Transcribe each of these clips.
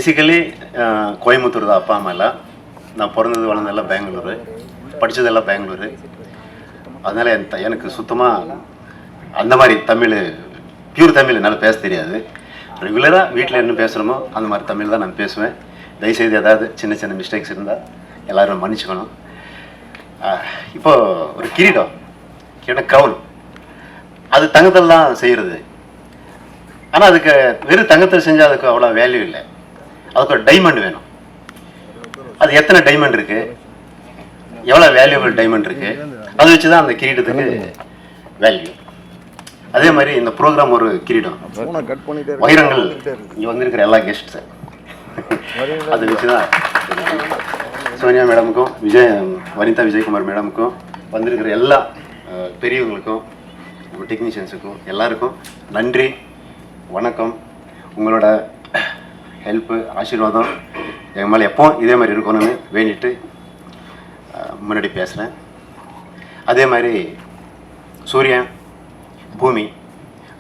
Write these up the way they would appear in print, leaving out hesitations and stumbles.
Basically Coimbatore தான் அப்பா அம்மா எல்லாம். நான் பிறந்தது வளர்ந்ததெல்லாம் பெங்களூரு, படித்ததெல்லாம் பெங்களூரு. அதனால் எனக்கு சுத்தமாக அந்த மாதிரி தமிழ் பியூர் தமிழ் என்னால் பேச தெரியாது. ரெகுலராக வீட்டில் என்ன பேசுகிறோமோ அந்த மாதிரி தமிழ் தான் நான் பேசுவேன். தயவுசெய்து ஏதாவது சின்ன சின்ன மிஸ்டேக்ஸ் இருந்தால் எல்லோரும் மன்னிச்சுக்கணும். இப்போது ஒரு கிரீடம் எனக்கு கவுன், அது தங்கத்தில் தான் செய்கிறது. ஆனால் அதுக்கு வெறும் தங்கத்தில் செஞ்சால் அதுக்கு அவ்வளோ வேல்யூ இல்லை. அதுக்கு ஒரு டைமண்ட் வேணும். அது எத்தனை டைமண்ட் இருக்குது, எவ்வளோ வேல்யூபிள் டைமண்ட் இருக்குது, அதை வச்சு தான் அந்த கிரீடத்துக்கு வேல்யூ. அதே மாதிரி இந்த ப்ரோக்ராம் ஒரு கிரீடம், வைரங்கள் இங்கே வந்திருக்கிற எல்லா கெஸ்ட்ஸு அதை வச்சு தான் சோனியா மேடமுக்கும் வனிதா விஜயகுமார் மேடமுக்கும் வந்திருக்கிற எல்லா பெரியவங்களுக்கும் டெக்னீஷியன்ஸுக்கும் எல்லாருக்கும் நன்றி, வணக்கம். உங்களோட ஹெல்ப்பு ஆசீர்வாதம் எங்கள் மேலே எப்போ இதே மாதிரி இருக்கணும்னு வேண்டிட்டு முன்னாடி பேசுகிறேன். அதே மாதிரி சூரியன் பூமி,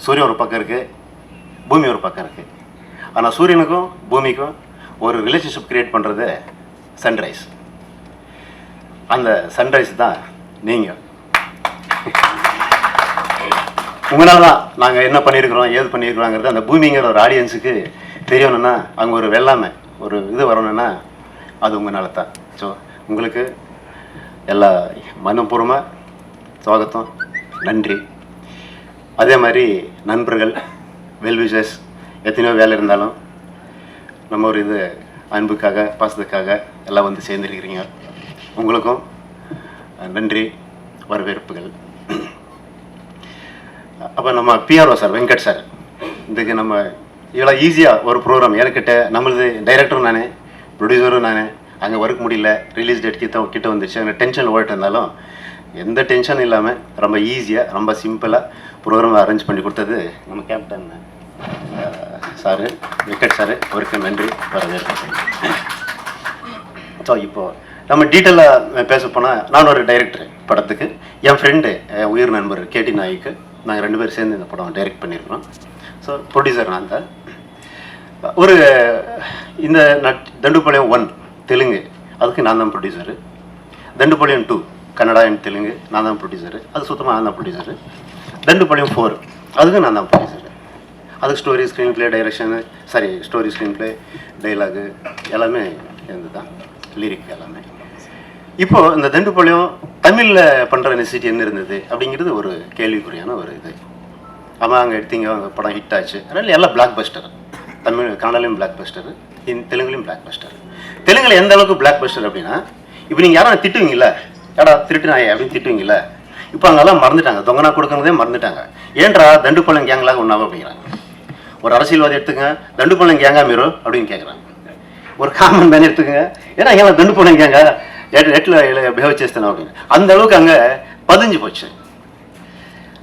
சூரியன் ஒரு பக்கம் இருக்குது, பூமி ஒரு பக்கம் இருக்குது. ஆனால் சூரியனுக்கும் பூமிக்கும் ஒரு ரிலேஷன்ஷிப் க்ரியேட் பண்ணுறது சன்ரைஸ். அந்த சன்ரைஸ் தான் நீங்கள். உங்களால் தான் நாங்கள் என்ன பண்ணியிருக்கிறோம் ஏது பண்ணியிருக்கிறோங்கிறது அந்த பூமிங்கிற ஒரு ஆடியன்ஸுக்கு தெரியணும்னா, அங்கே ஒரு வெள்ளாமை ஒரு இது வரணும்னா அது உங்களால தான். ஸோ உங்களுக்கு எல்லா மனப்பூர்வமாக சுவாகத்தம், நன்றி. அதே மாதிரி நண்பர்கள், வெல்விஷர்ஸ், எத்தனையோ வேலை இருந்தாலும் நம்ம ஒரு இது அன்புக்காக பாசத்துக்காக எல்லாம் வந்து சேர்ந்துருக்கிறீங்க. உங்களுக்கும் நன்றி, வரவேற்புகள். அப்போ நம்ம பிஆர்ஓ சார் வெங்கட் சார், இதுக்கு நம்ம இவ்வளோ ஈஸியாக ஒரு ப்ரோக்ராம் எனக்கிட்ட நம்மளது டைரக்டரும் நானே, ப்ரொடியூசரும் நானே, அங்கே ஒர்க் முடியல, ரிலீஸ் டேட் கிட்ட வந்துச்சு, அங்கே டென்ஷன் ஓட்டு இருந்தாலும் எந்த டென்ஷன் இல்லாமல் ரொம்ப ஈஸியாக ரொம்ப சிம்பிளாக ப்ரோக்ராம் அரேஞ்ச் பண்ணி கொடுத்தது நம்ம கேப்டன் சாரு வெங்கட் சாரு. அவருக்கு நன்றி, வரவேற்பு. ஸோ இப்போது நம்ம டீட்டெயிலாக பேச போனால், நான் ஒரு டைரக்டர் படத்துக்கு, என் ஃப்ரெண்டு உயிர் நண்பர் கேடி நாய்க்கு நாங்கள் 2 பேர் சேர்ந்து இந்த படம் டைரக்ட் பண்ணியிருக்கிறோம். ஸோ ப்ரொடியூசர் நான் தான். ஒரு இந்த தண்டுபாளையம் 1 தெலுங்கு, அதுக்கு நான் தான் ப்ரொடியூசரு. தண்டுபாளையம் 2 கன்னடா அண்ட் தெலுங்கு, நான் தான் ப்ரொடியூசரு. அது சுத்தமாக நான் தான் ப்ரொடியூசரு. தண்டுபாளையம் 4 அதுக்கு நான் தான் ப்ரொடியூசரு. அதுக்கு story, screen play, direction, story, screen play, dialogue எல்லாமே இருந்து தான், லிரிக் எல்லாமே. இப்போது இந்த தண்டுபாளையம் தமிழில் பண்ணுற நெசிட்டி என்ன இருந்தது அப்படிங்கிறது ஒரு கேள்விக்குறியான ஒரு இது. ஆமாம், அங்கே எடுத்தீங்க, அங்கே படம் ஹிட் ஆச்சு. அதனால் எல்லாம் பிளாக் பஸ்டர். தமிழ் கன்னடாலையும் பிளாக் பஸ்டரு, தெலுங்குலையும் பிளாக் பஸ்டர். தெலுங்கில் எந்த அளவுக்கு பிளாக் பஸ்டர் அப்படின்னா, இப்போ நீங்கள் யாரும் திட்டுவீங்களா, ஏடா திருட்டுனாயே அப்படின்னு திட்டுவீங்களா, இப்போ அங்கெல்லாம் மறந்துட்டாங்க, தொங்கனா கொடுக்கறதே மறந்துட்டாங்க. ஏன்றா தண்டுபாளையம் கேங்கலாக ஒன்றாகும் அப்படிங்கிறாங்க. ஒரு அரசியல்வாதி எடுத்துங்க, தண்டுபாளையம் கேங்கா மீரோ அப்படின்னு கேட்குறாங்க. ஒரு காமன் மேன் எடுத்துக்கங்க, ஏன்னா எல்லாம் தண்டுபாளையம் கேங்க எட்டில் பிஹேவ் చేస్తాను அப்படின்னு. அந்த அளவுக்கு அங்கே பதிஞ்சு போச்சு.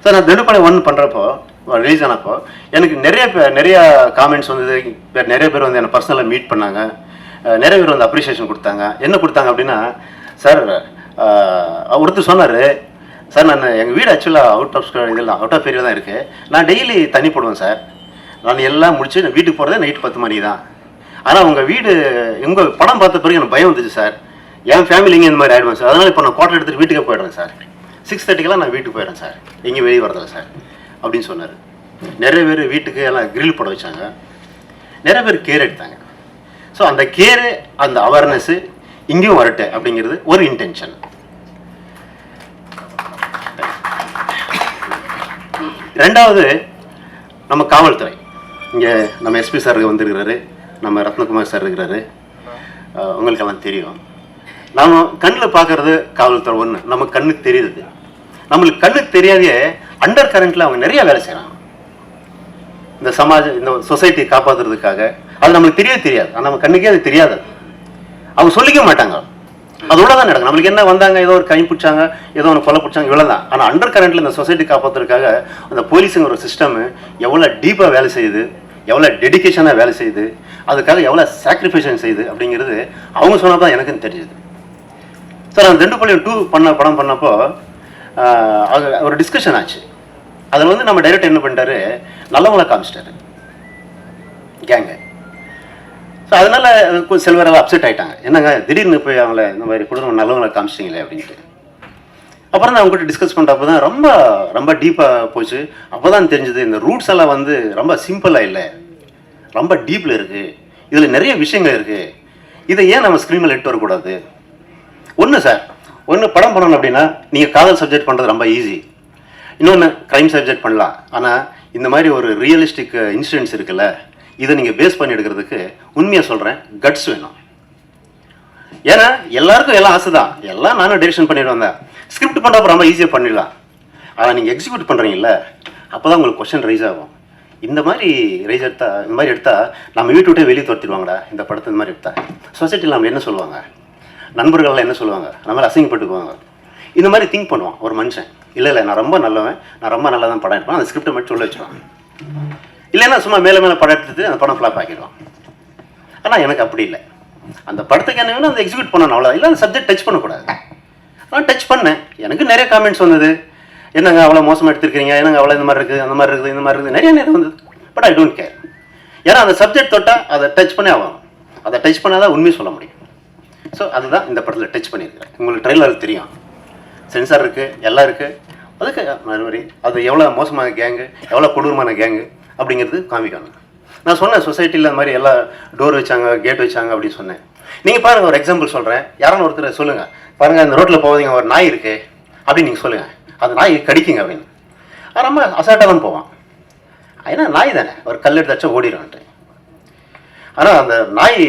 சார் நான் தண்டுபாளையம் 1 பண்ணுறப்போ, ரிலீஸ் ஆனப்போ எனக்கு நிறைய காமெண்ட்ஸ் வந்தது. நிறைய பேர் வந்து என்னை பர்சனலாக மீட் பண்ணாங்க, நிறைய பேர் வந்து அப்ரிஷியேஷன் கொடுத்தாங்க. என்ன கொடுத்தாங்க அப்படின்னா, சார் ஒருத்தர் சொன்னார், சார் நான் எங்கள் வீடு ஆக்சுவலாக அவுட் ஆஃப் ஏரியா தான் இருக்குது, நான் டெய்லி தண்ணி போடுவேன் சார், நான் எல்லாம் முடிச்சு நான் வீட்டுக்கு போகிறதே நைட்டு 10 மணி தான். ஆனால் உங்கள் வீடு உங்கள் படம் பார்த்த பிறகு எனக்கு பயம் வந்துச்சு சார், என் ஃபேமிலிங்க இந்த மாதிரி ஆகிடுவேன் சார், அதனால் இப்போ நான் குவார்டர் எடுத்துகிட்டு வீட்டுக்கு போயிடுறேன் சார், 6:30 நான் வீட்டுக்கு போயிடுறேன் சார், எங்கேயும் வெளியே வரதில்லை சார் அப்படின்னு சொன்னார். நிறைய பேர் வீட்டுக்கு எல்லாம் கிரில் போட வச்சாங்க, நிறைய பேர் கேர் எடுத்தாங்க. ஸோ அந்த கேரு, அந்த அவேர்னஸ்ஸு இங்கேயும் வரட்டு அப்படிங்கிறது ஒரு இன்டென்ஷன். ரெண்டாவது, நம்ம காவல்துறை, இங்கே நம்ம எஸ்பி சார் வந்துருக்கிறாரு, நம்ம ரத்னகுமார் சார் இருக்கிறாரு, உங்களுக்கெல்லாம் தெரியும். நாம் கண்ணில் பார்க்குறது காவல்துறை 1, நமக்கு கண்ணுக்கு தெரியுது. நம்மளுக்கு கண்ணுக்கு தெரியாதே அண்டர் கரண்ட்டில் அவங்க நிறைய வேலை செய்கிறாங்க இந்த இந்த சொசைட்டியை காப்பாற்றுறதுக்காக. அது நம்மளுக்கு தெரியாது, ஆனால் நம்ம கண்ணுக்கே அது தெரியாது, அவங்க சொல்லிக்க மாட்டாங்க. அதோட தான் நடக்கும். நம்மளுக்கு என்ன வந்தாங்க, ஏதோ ஒரு கை பிடிச்சாங்க, ஏதோ ஒன்று கொலை பிடிச்சாங்க, இவ்வளோ தான். ஆனால் அண்டர் கரண்ட்டில் இந்த சொசைட்டி காப்பாற்றுறதுக்காக அந்த போலீஸுங்கிற ஒரு சிஸ்டமு எவ்வளோ டீப்பாக வேலை செய்யுது, எவ்வளோ டெடிக்கேஷனாக வேலை செய்யுது, அதுக்காக எவ்வளோ சாக்ரிஃபைஷன் செய்யுது அப்படிங்கிறது அவங்க சொன்னால் தான் எனக்குன்னு தெரியுது. சார் நான் தண்டுபாளையம் 2 படம் பண்ணப்போ ஒரு டிஸ்கஷன் ஆச்சு. அதில் வந்து நம்ம டைரக்டர் என்ன பண்ணிட்டாரு, நல்லவங்களை காமிச்சிட்டாரு கேங்க. ஸோ அதனால் சிலவரெல்லாம் அப்செட் ஆகிட்டாங்க. என்னங்க திடீர்னு போய் அவங்கள இந்த மாதிரி குடும்பம் நல்லவங்களை காமிச்சிட்டிங்களே அப்படின்ட்டு. அப்புறம் தான் அவங்ககிட்ட டிஸ்கஸ் பண்ணுறப்ப தான் ரொம்ப ரொம்ப டீப்பாக போச்சு. அப்போ தான் தெரிஞ்சது இந்த ரூட்ஸ் எல்லாம் வந்து ரொம்ப சிம்பிளாக இல்லை, ரொம்ப டீப்பில் இருக்குது. இதில் நிறைய விஷயங்கள் இருக்குது. இதை ஏன் நம்ம ஸ்க்ரீனில் எடுத்து வரக்கூடாது? ஒன்று படம் பண்ணணும் அப்படின்னா நீங்கள் காதல் சப்ஜெக்ட் பண்ணுறது ரொம்ப ஈஸி. இன்னொன்று க்ரைம் சப்ஜெக்ட் பண்ணலாம். ஆனால் இந்த மாதிரி ஒரு ரியலிஸ்டிக் இன்சிடென்ட்ஸ் இருக்குல்ல, இதை நீங்கள் பேஸ் பண்ணி எடுக்கிறதுக்கு உண்மையாக சொல்கிறேன், கட்ஸ் வேணும். ஏன்னா எல்லாருக்கும் எல்லாம் ஆசை தான், எல்லாம் நானும் டைரக்ஷன் பண்ணிட்டு வந்தேன். ஸ்கிரிப்ட் பண்ணுறப்ப ரொம்ப ஈஸியாக பண்ணிடலாம். ஆனால் நீங்கள் எக்ஸிக்யூட் பண்ணுறீங்கல்ல, அப்போ தான் உங்களுக்கு கொஸ்டின் ரைஸ் ஆகும். இந்த மாதிரி இந்த மாதிரி எடுத்தால் நம்ம வீட்டு விட்டே வெளியே துரத்திடுவாங்கடா இந்த படத்தை. இந்த மாதிரி எடுத்தா சொசைட்டியில் நம்ம என்ன சொல்லுவாங்க, நண்பர்கள்லாம் என்ன சொல்லுவாங்க, நம்மளால் அசிங்கப்பட்டுக்குவாங்க. இந்த மாதிரி திங்க் பண்ணுவான் ஒரு மனுஷன். இல்லை நான் ரொம்ப நல்லவன், நான் ரொம்ப நல்லா தான் படம் எடுப்பேன், அந்த ஸ்கிரிப்டை மட்டும் சொல்ல வச்சுருவான். இல்லைன்னா சும்மா மேலே படம் எடுத்துட்டு அந்த படம் ஃப்ளாப் ஆக்கிடுவான். ஆனால் எனக்கு அப்படி இல்லை. அந்த படத்துக்கு என்ன வேணும் அந்த எக்ஸிக்யூட் பண்ணணும், அவ்வளோ. இல்லை அந்த சப்ஜெக்ட் டச் பண்ணக்கூடாது. நான் டச் பண்ணேன். எனக்கு நிறைய காமெண்ட்ஸ் வந்தது, என்னங்க அவ்வளோ மோசமாக எடுத்துருக்கீங்க, என்னங்க அவ்வளோ இந்த மாதிரி இருக்குது, அந்த மாதிரி இருக்குது, இந்த மாதிரி இருக்குது, நிறைய நேரம் வந்தது. But I don't care. ஏன்னா அந்த சப்ஜெக்ட் தொட்டால் அதை டச் பண்ணி ஆகணும். அதை டச் பண்ணால் தான் உண்மையை சொல்ல முடியும். ஸோ அதுதான் இந்த படத்தில் டச் பண்ணியிருக்கிறேன். உங்களுக்கு ட்ரெய்லர் தெரியும், சென்சார் இருக்குது, எல்லாம் இருக்குது. அதுக்கு மறுபடி அது எவ்வளோ மோசமான கேங்கு, எவ்வளோ கொடூரமான கேங்கு அப்படிங்கிறது காமிக்கணும். நான் சொன்னேன் சொசைட்டியில் இந்த மாதிரி எல்லாம் டோர் வச்சாங்க, கேட் வச்சாங்க அப்படின்னு சொன்னேன். நீங்கள் பாருங்கள், ஒரு எக்ஸாம்பிள் சொல்கிறேன். யாரான ஒருத்தர் சொல்லுங்கள், பாருங்கள் இந்த ரோட்டில் போவீங்க, ஒரு நாய் இருக்குது அப்படின்னு நீங்கள் சொல்லுங்கள், அது நாய் கடிக்குங்க அப்படின்னு. ரொம்ப அசால்ட்டாக தான் போவான். ஏன்னா நாய் தானே, ஒரு கல் எடுத்தாச்சும் ஓடிடும்ன்ட்டு. ஆனால் அந்த நாய்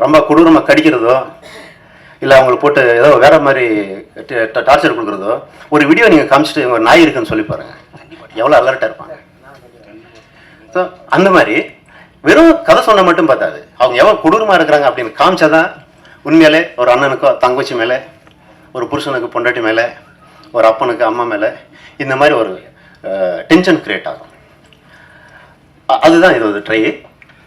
ரொம்ப கொடூரமாக கடிக்கிறதோ இல்லை அவங்களுக்கு போட்டு ஏதோ வேறு மாதிரி டார்ச்சர் கொடுக்குறதோ ஒரு வீடியோ நீங்கள் காமிச்சிட்டு ஒரு நாய் இருக்குன்னு சொல்லி பாருங்கள், எவ்வளோ அலர்ட்டாக இருப்பாங்க. ஸோ அந்த மாதிரி வெறும் கதை சொன்ன மட்டும் பார்த்தாது, அவங்க எவ்வளோ கொடூரமாக இருக்கிறாங்க அப்படின்னு காமிச்சாதான் உண்மையிலே ஒரு அண்ணனுக்கோ தங்கச்சி மேலே, ஒரு புருஷனுக்கு பொண்டாட்டி மேலே, ஒரு அப்பனுக்கு அம்மா மேலே இந்த மாதிரி ஒரு டென்ஷன் கிரியேட் ஆகும். அதுதான் இது ஒரு ட்ரை.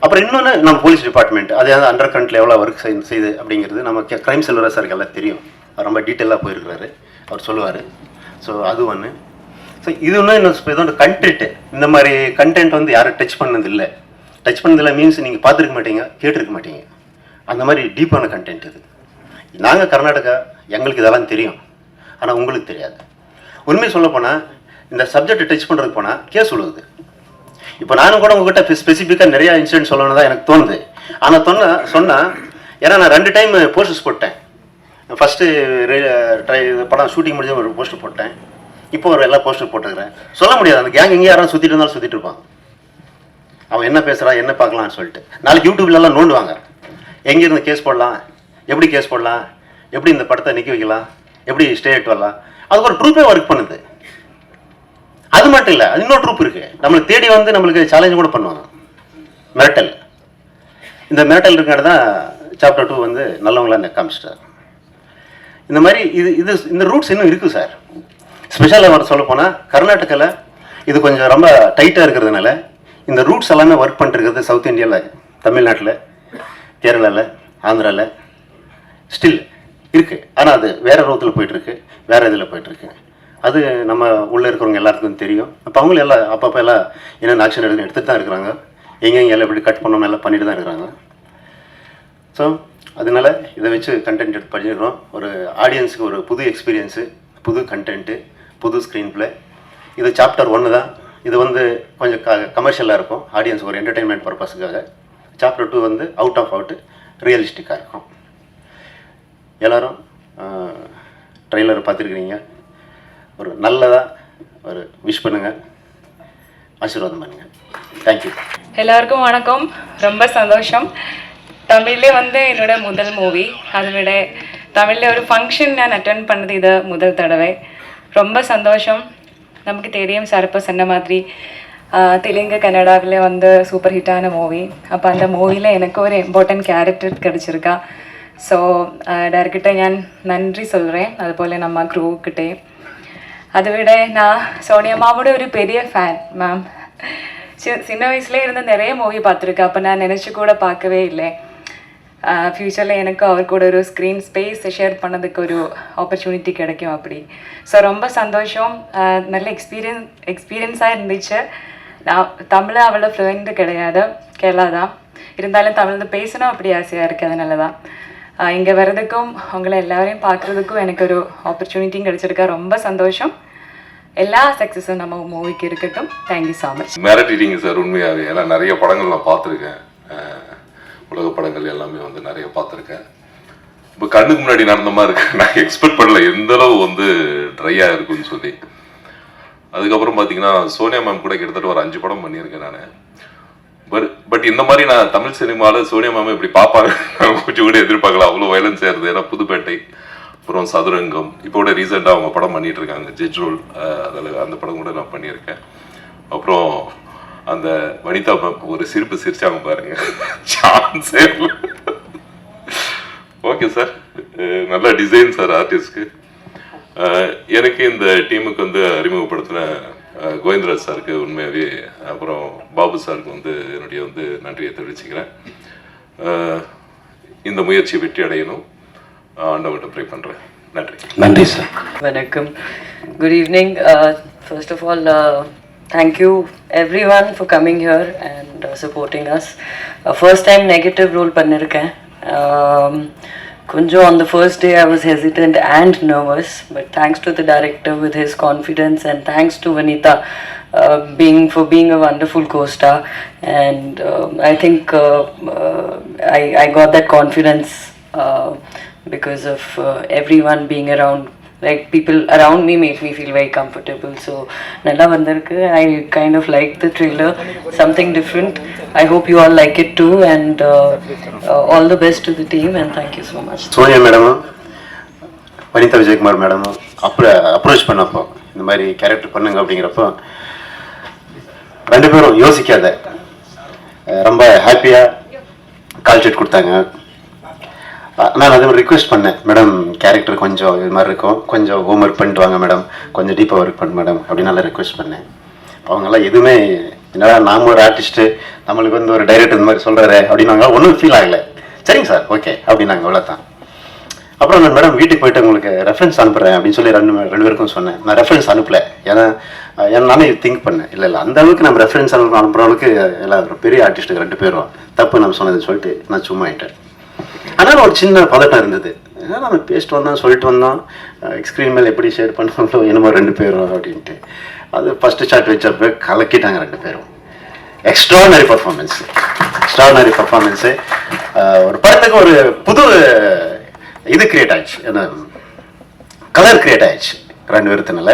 அப்புறம் இன்னொன்று நம்ம போலீஸ் டிபார்ட்மெண்ட் அது அண்டர் கரண்ட்டில் எவ்வளோ ஒர்க் செய்யுது அப்படிங்கிறது நமக்கு க்ரைம் செல்வரா சாருக்கு எல்லாம் தெரியும். அவர் ரொம்ப டீட்டெயிலாக போயிருக்கிறாரு, அவர் சொல்லுவார். ஸோ அது ஒன்று. ஸோ இது இன்னொன்று கண்டென்ட்டு. இந்த மாதிரி கண்டென்ட் வந்து யாரும் டச் பண்ணதில்லை. டச் பண்ணதில்லை மீன்ஸ் நீங்கள் பார்த்துருக்க மாட்டீங்க, கேட்டிருக்க மாட்டீங்க. அந்த மாதிரி டீப்பான கண்டென்ட் இது. நாங்கள் கர்நாடகா, எங்களுக்கு இதெல்லாம் தெரியும், ஆனால் உங்களுக்கு தெரியாது. உண்மையை சொல்ல போனால் இந்த சப்ஜெக்டை டச் பண்ணுறதுக்கு போனால் கேஸ் விழுகுது. இப்போ நானும் கூட உங்கள்கிட்ட ஸ்பெசிஃபிக்காக நிறையா இன்சிடென்ட் சொல்லணும் தான் எனக்கு தோணுது. ஆனால் சொன்னால் ஏன்னா நான் 2 டைம் போஸ்டர்ஸ் போட்டேன். ஃபஸ்ட்டு படம் ஷூட்டிங் முடிஞ்ச ஒரு போஸ்டர் போட்டேன், இப்போ ஒரு எல்லா போஸ்டர் போட்டுக்கிறேன். சொல்ல முடியாது, அந்த கேங் எங்கே யாரும் சுற்றிட்டு இருந்தாலும் சுற்றிட்டு இருப்பான். அவன் என்ன பேசுகிறான், என்ன பார்க்கலான்னு சொல்லிட்டு நாளைக்கு யூடியூப்லலாம் நோண்டுவாங்க. எங்கேருந்து கேஸ் போடலாம், எப்படி கேஸ் போடலாம், எப்படி இந்த படத்தை நிற்க வைக்கலாம், எப்படி ஸ்டே எட்டு வரலாம், அதுக்கு ஒரு ட்ரூப்பே ஒர்க் பண்ணுது. அது மட்டும் இல்லை, அது இன்னொரு ட்ரூப் இருக்குது, நம்மளுக்கு தேடி வந்து நம்மளுக்கு சேலஞ்ச் கூட பண்ணுவாங்க. மிரட்டல். இந்த மிரட்டல் இருக்கிறது தான் சாப்டர் 2 வந்து நல்லவங்களாம் காமிச்சிட்டார். இந்த மாதிரி இந்த ரூட்ஸ் இன்னும் இருக்குது சார். ஸ்பெஷலாக அவர் சொல்ல போனால் கர்நாடகாவில் இது கொஞ்சம் ரொம்ப டைட்டாக இருக்கிறதுனால இந்த ரூட்ஸ் எல்லாமே ஒர்க் பண்ணிருக்கிறது சவுத் இந்தியாவில், தமிழ்நாட்டில், கேரளாவில், ஆந்திராவில் ஸ்டில் இருக்குது. ஆனால் அது வேறு ரூத்தில் போயிட்டுருக்கு, வேறு இதில் போயிட்டுருக்கு. அது நம்ம உள்ளே இருக்கிறவங்க எல்லாத்துக்கும் தெரியும். அப்போ அவங்களும் எல்லாம் அப்பப்போ எல்லாம் என்னென்ன ஆக்ஷன் எடுத்துகிட்டு தான் இருக்கிறாங்க. எங்கெங்கே எல்லாம் எப்படி கட் பண்ணணும் எல்லாம் பண்ணிட்டு தான் இருக்கிறாங்க. ஸோ அதனால் இதை வச்சு கண்டென்ட் எடுத்து பண்ணிடுறோம். ஒரு ஆடியன்ஸுக்கு ஒரு புது எக்ஸ்பீரியன்ஸு, புது கண்டென்ட்டு, புது ஸ்க்ரீன் ப்ளே. இது சாப்டர் 1 தான். இது வந்து கொஞ்சம் கமர்ஷியலாக இருக்கும், ஆடியன்ஸ் ஒரு என்டர்டெயின்மெண்ட் பர்பஸுக்காக. சாப்டர் 2 வந்து அவுட் ஆஃப் ரியலிஸ்டிக்காக இருக்கும். எல்லோரும் ட்ரெய்லரை பார்த்துருக்குறீங்க. ஒரு நல்லதாக ஒரு விஷ் பண்ணுங்கள், ஆசீர்வாதம் பண்ணுங்கள். தேங்க்யூ. எல்லாருக்கும் வணக்கம். ரொம்ப சந்தோஷம். தமிழ்லே வந்து என்னோட முதல் மூவி, அதை விட தமிழில் ஒரு ஃபங்க்ஷன் நான் அட்டென்ட் பண்ணது இது முதல் தடவை. ரொம்ப சந்தோஷம். நமக்கு தெரியும் சார் இப்போ சொன்ன மாதிரி தெலுங்கு கன்னடாவில் வந்து சூப்பர் ஹிட்டான மூவி. அப்போ அந்த மூவியில் எனக்கு ஒரு இம்பார்ட்டன்ட் கேரக்டர் கிடச்சிருக்கா. ஸோ டேரக்டர்கிட்ட நான் நன்றி சொல்கிறேன், அதுபோல் நம்ம க்ரூக்கிட்டே. அதை விட நான் சோனியம்மாவோட ஒரு பெரிய ஃபேன் மேம். சின்ன வயசுலேயே இருந்து நிறைய மூவி பார்த்துருக்கேன். அப்போ நான் நினச்சி கூட பார்க்கவே இல்லை ஃப்யூச்சரில் எனக்கு அவர் கூட ஒரு ஸ்க்ரீன் ஸ்பேஸ் ஷேர் பண்ணதுக்கு ஒரு ஆப்பர்ச்சுனிட்டி கிடைக்கும் அப்படி. ஸோ ரொம்ப சந்தோஷம். நல்ல எக்ஸ்பீரியன்ஸாக இருந்துச்சு. நான் தமிழ் அவ்வளோ ஃப்ளூயண்ட்டு கிடையாது, கேரளா தான். இருந்தாலும் தமிழில் பேசணும் அப்படி ஆசையாக இருக்குது. அதனால தான் இங்கே வர்றதுக்கும் உங்களை எல்லாரையும் பார்க்குறதுக்கும் எனக்கு ஒரு ஆப்பர்ச்சுனிட்டியும் கிடச்சிருக்கா. ரொம்ப சந்தோஷம். எல்லா சக்ஸஸும் நம்ம மூவிக்கு இருக்கட்டும். Thank you so much. மிரட்டிட்டீங்க சார் உண்மையாகவே. ஏன்னா நிறைய படங்கள் நான் பார்த்துருக்கேன், உலக படங்கள் எல்லாமே வந்து நிறைய பார்த்துருக்கேன். இப்போ கண்ணுக்கு முன்னாடி நடந்த மாதிரி இருக்கு. நான் எக்ஸ்பெக்ட் பண்ணல எந்த அளவு வந்து ட்ரையாக இருக்குன்னு சொல்லி. அதுக்கப்புறம் பார்த்தீங்கன்னா சோனியா மேம் கூட கிட்டத்தட்ட ஒரு 5 படம் பண்ணியிருக்கேன் நான். பட் இந்த மாதிரி நான் தமிழ் சினிமாவில் சோனியா மேம் இப்படி பார்ப்பாங்க கொஞ்சம் கூட எதிர்பார்க்கல. அவ்வளோ வயலன்ஸ் ஆயிருது. ஏன்னா புதுப்பேட்டை, அப்புறம் சதுரங்கம், இப்போ கூட ரீசெண்டாக அவங்க படம் பண்ணிட்டு இருக்காங்க ஜட்ஜ் ரோல். அதில் அந்த படம் கூட நான் பண்ணியிருக்கேன். அப்புறம் அந்த வனிதா மேம் ஒரு சிரிப்பு சிரிச்சாங்க பாருங்க, சான்ஸே. ஓகே சார், நல்ல டிசைன் சார் ஆர்டிஸ்ட்க்கு. எனக்கு இந்த டீமுக்கு வந்து அறிமுகப்படுத்தின கோவிந்தராஜ் சாருக்கு உண்மையாகவே, அப்புறம் பாபு சாருக்கு வந்து என்னுடைய வந்து நன்றியை தெரிவிச்சுக்கிறேன். இந்த முயற்சி வெற்றி அடையணும், ஆண்டவர்கிட்ட ப்ரே பண்ணுறேன். நன்றி சார். வணக்கம். Good evening. First of all, thank you everyone for coming here and supporting us. First time negative role பண்ணிருக்கேன். Kunjo, on the first day I was hesitant and nervous, but thanks to the director with his confidence, and thanks to Vanita for being a wonderful co-star, and I think I got that confidence because of everyone being around. Like, people around me made me feel very comfortable. So nalla vandirukku. I kind of like the trailer, something different. I hope you all like it too, and all the best to the team, and thank you so much. Sonia மேடமும் வனிதா விஜயகுமார் மேடமும் approach பண்ணப்போ இந்த மாதிரி character பண்ணுங்க அப்படிங்கிறப்போ 2 பேரும் யோசிக்காத ரொம்ப ஹாப்பியாக கால் ஷீட் கொடுத்தாங்க. நான் அதே மாதிரி ரிக்வெஸ்ட் பண்ணேன், மேடம் கேரக்டர் கொஞ்சம் இது மாதிரி இருக்கும், கொஞ்சம் ஹோம் ஒர்க் பண்ணிட்டு வாங்க மேடம், கொஞ்சம் டீப்பாக ஒர்க் பண்ணு மேடம் அப்படின்னு நல்லா ரிக்வெஸ்ட் பண்ணேன். அவங்கெல்லாம் எதுவுமே என்னடா நாம ஒரு ஆர்டிஸ்ட்டு, நம்மளுக்கு வந்து ஒரு டைரக்டர் இந்த மாதிரி சொல்கிறாரு அப்படின்னாங்க. ஒன்றும் ஃபீல் ஆகலை. சரிங்க சார், ஓகே அப்படின்னாங்க, அவ்வளோதான். அப்புறம் நான் மேடம் வீட்டுக்கு போயிட்டு உங்களுக்கு ரெஃபரன்ஸ் அனுப்புகிறேன் அப்படின்னு சொல்லி ரெண்டு பேருக்கும் சொன்னேன். நான் ரெஃபரன்ஸ் அனுப்பலை, ஏன்னா நானே திங்க் பண்ணேன், இல்லை அந்த அளவுக்கு நம்ம ரெஃபரன்ஸ் அனுப்புகிற அளவுக்கு எல்லாம் ஒரு பெரிய ஆர்டிஸ்ட்டுக்கு 2 பேரும் தப்பு நம்ம சொன்னதுன்னு சொல்லிட்டு நான் சும்மா ஆகிட்டேன். ஆனால் ஒரு சின்ன பதட்டம் இருந்தது. ஏன்னா நம்ம பேசிட்டு வந்தோம், சொல்லிட்டு வந்தோம், ஸ்க்ரீன் மேலே எப்படி ஷேர் பண்ணுவோம் என்னமோ 2 பேரும் அப்படின்ட்டு. அது ஃபஸ்ட்டு ஷாட் வச்சப்போ கலக்கிட்டாங்க 2 பேரும். Extraordinary performance. ஒரு படத்துக்கு ஒரு புது இது கிரியேட் ஆயிடுச்சு, என்ன கலர் கிரியேட் ஆயிடுச்சு 2 பேருத்தினால.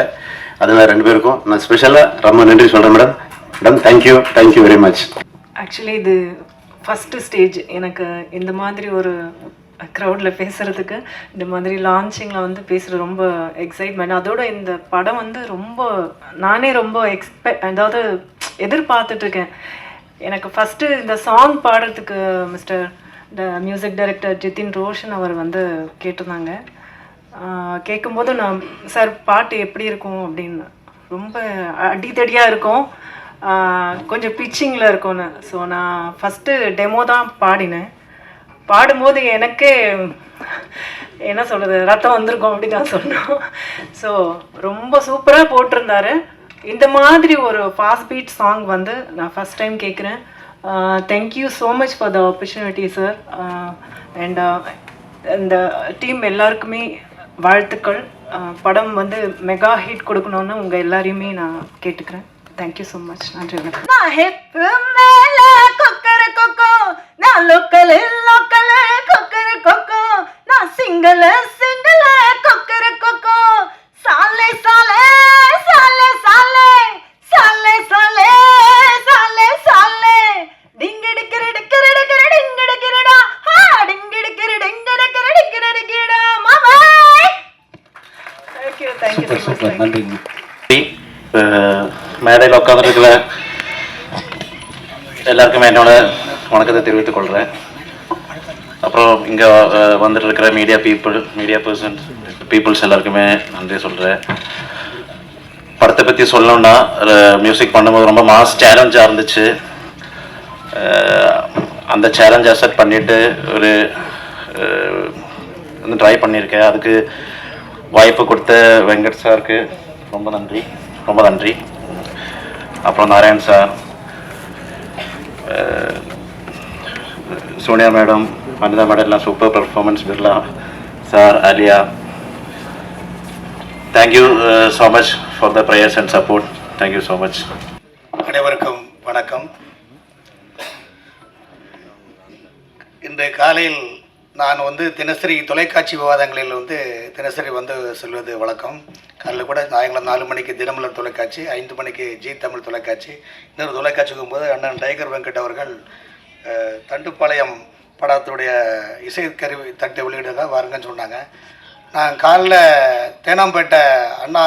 அதனால 2 பேருக்கும் நான் ஸ்பெஷலாக ரொம்ப நன்றி சொல்கிறேன் madam. Madam thank you very much. Actually இது ஃபஸ்ட்டு ஸ்டேஜ் எனக்கு இந்த மாதிரி ஒரு க்ரௌடில் பேசுகிறதுக்கு. இந்த மாதிரி லான்ச்சிங்கில் வந்து பேசுகிறது ரொம்ப எக்ஸைட்மெண்ட். அதோட இந்த படம் வந்து நானே ரொம்ப அதாவது எதிர்பார்த்துட்ருக்கேன். எனக்கு ஃபஸ்ட்டு இந்த சாங் பாடுறதுக்கு மியூசிக் டைரக்டர் ஜிதின் ரோஷன் அவர் வந்து கேட்டிருந்தாங்க. கேட்கும்போது நான் சார் பாட்டு எப்படி இருக்கும் அப்படின்னு, ரொம்ப அடித்தடியாக இருக்கும், கொஞ்சம் பிச்சிங்கில் இருக்கும்னு. ஸோ நான் ஃபஸ்ட்டு டெமோ தான் பாடினேன். பாடும்போது எனக்கே என்ன சொல்கிறது, ரத்தம் வந்திருக்கும் அப்படி தான் சொன்னோம். ஸோ ரொம்ப சூப்பராக போட்டிருந்தாரு. இந்த மாதிரி ஒரு ஃபாஸ்ட் பீட் சாங் வந்து நான் ஃபஸ்ட் டைம் கேட்குறேன். Thank you so much for the opportunity sir. And இந்த டீம் எல்லாருக்குமே வாழ்த்துக்கள். படம் வந்து மெகா ஹிட் கொடுக்கணும்னு உங்கள் எல்லாரையுமே நான் கேட்டுக்கிறேன். Thank you so much. நன்றி. நான் ஹெப்பு மேல கொக்கர கொக்கோ, நான் லோக்கல் கொக்கர கொக்கோ, நான் சிங்கள கொக்கர கொக்கோ, சாலே சாலே சாலே சாலே சாலே சாலே சாலே சாலே டிங்கிடிக்கிற டிக்கிற டிக்கிற டிங்கிடிக்கிறடா ஹா டிங்கிடிக்கிற டிங்கிடிக்கிற டிக்கிற டிக்கிடா மாமா. Thank you so much. நன்றி. மேடையில் உட்காந்துருக்கிற எல்லாருக்குமே என்னோட வணக்கத்தை தெரிவித்துக் கொள்கிறேன். அப்புறம் இங்கே வந்துட்டு இருக்கிற மீடியா பீப்புள்ஸ் எல்லாருக்குமே நன்றி சொல்கிறேன். படத்தை பற்றி சொல்லணுன்னா, மியூசிக் பண்ணும்போது ரொம்ப மாஸ் சேலஞ்சாக இருந்துச்சு. அந்த சேலஞ்ச் அக்செப்ட் பண்ணிவிட்டு வந்து ட்ரை பண்ணியிருக்கேன். அதுக்கு வாய்ப்பு கொடுத்த வெங்கட் சாருக்கு ரொம்ப நன்றி. அப்புறம் Narayan sir, Sonia madam, Vanitha madam எல்லாம் super performance. Birla sir, Alia, thank you so much for the prayers and support. Thank you so much. அனைவருக்கும் வணக்கம். இன்று காலையில் நான் தினசரி தொலைக்காட்சி விவாதங்களில் தினசரி செல்வது வழக்கம். காலையில் கூட சாயங்காலம் 4 மணிக்கு தினமலர் தொலைக்காட்சி, 5 மணிக்கு ஜி தமிழ் தொலைக்காட்சி, இன்னொரு தொலைக்காட்சிக்கும் போது அண்ணன் டைகர் வெங்கட் அவர்கள் தண்டுப்பாளையம் படத்துடைய இசைக்கருவி தட்டை வெளியிடுறதா வாருங்கன்னு சொன்னாங்க. நான் காலைல தேனாம்பேட்டை அண்ணா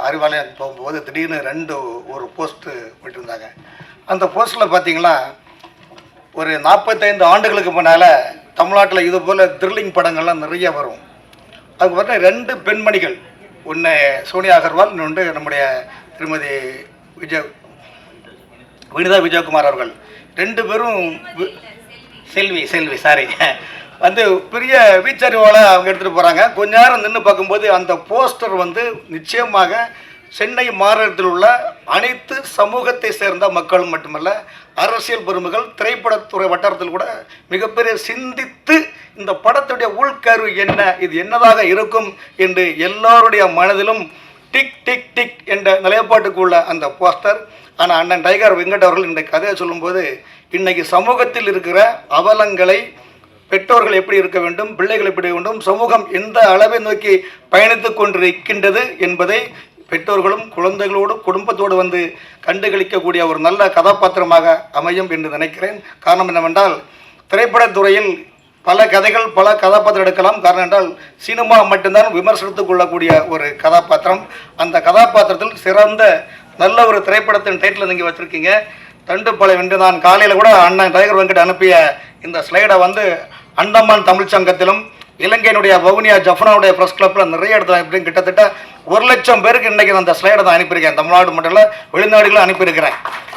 அறிவாலயம் போகும்போது திடீர்னு ஒரு போஸ்ட்டு போயிட்டுருந்தாங்க. அந்த போஸ்ட்டில் பார்த்தீங்கன்னா ஒரு 45 ஆண்டுகளுக்கு முன்னால் தமிழ்நாட்டில் இது போல் த்ரில்லிங் படங்கள்லாம் நிறைய வரும். அதுக்கு பார்த்தா 2 பெண்மணிகள், ஒன்று சோனியா அகர்வால், இன்னொன்று நம்முடைய திருமதி வினிதா விஜயகுமார் அவர்கள். 2 பேரும் செல்வி சாரி பெரிய வீச்சறிவோட அவங்க எடுத்துகிட்டு போகிறாங்க. கொஞ்ச நேரம் நின்று பார்க்கும்போது அந்த போஸ்டர் நிச்சயமாக சென்னை மாநகரத்தில் உள்ள அனைத்து சமூகத்தை சேர்ந்த மக்களும் மட்டுமல்ல, அரசியல் பெருமக்கள், திரைப்படத்துறை வட்டாரத்தில் கூட மிகப்பெரிய சிந்தித்து இந்த படத்துடைய உள்கரு என்ன, இது என்னதாக இருக்கும் என்று எல்லாருடைய மனதிலும் டிக் டிக் டிக் என்ற நிலைப்பாட்டுக்கு உள்ள அந்த போஸ்டர். ஆனால் அண்ணன் டைகர் வெங்கட் அவர்கள் இந்த கதையை சொல்லும்போது, இன்றைக்கி சமூகத்தில் இருக்கிற அவலங்களை பெற்றோர்கள் எப்படி இருக்க வேண்டும், பிள்ளைகள் எப்படி வேண்டும், சமூகம் எந்த அளவை நோக்கி பயணித்து கொண்டிருக்கின்றது என்பதை பெற்றோர்களும் குழந்தைகளோடு குடும்பத்தோடு கண்டுகளிக்கக்கூடிய ஒரு நல்ல கதாபாத்திரமாக அமையும் என்று நினைக்கிறேன். காரணம் என்னவென்றால், திரைப்படத்துறையில் பல கதைகள், பல கதாபாத்திரம் எடுக்கலாம். காரணம் என்றால் சினிமா மட்டும்தான் விமர்சனத்துக் கொள்ளக்கூடிய ஒரு கதாபாத்திரம். அந்த கதாபாத்திரத்தில் சிறந்த நல்ல ஒரு திரைப்படத்தின் டைட்டில் நீங்கள் வச்சுருக்கீங்க, தண்டுப்பாளையம் என்று. நான் காலையில் கூட அண்ணன் டைகர் வெங்கட் அனுப்பிய இந்த ஸ்லைடை அண்டமான் தமிழ் சங்கத்திலும் இலங்கையினுடைய வவுனியா ஜஃப்னாவுடைய ப்ரெஸ் கிளப்பில் நிறைய இடத்துல எப்படின்னு கிட்டத்தட்ட 1,00,000 பேருக்கு இன்றைக்கி அந்த ஸ்லைடை தான் அனுப்பியிருக்கேன். தமிழ்நாடு மட்டும் இல்லை, வெளிநாடுகளும் அனுப்பியிருக்கிறேன்.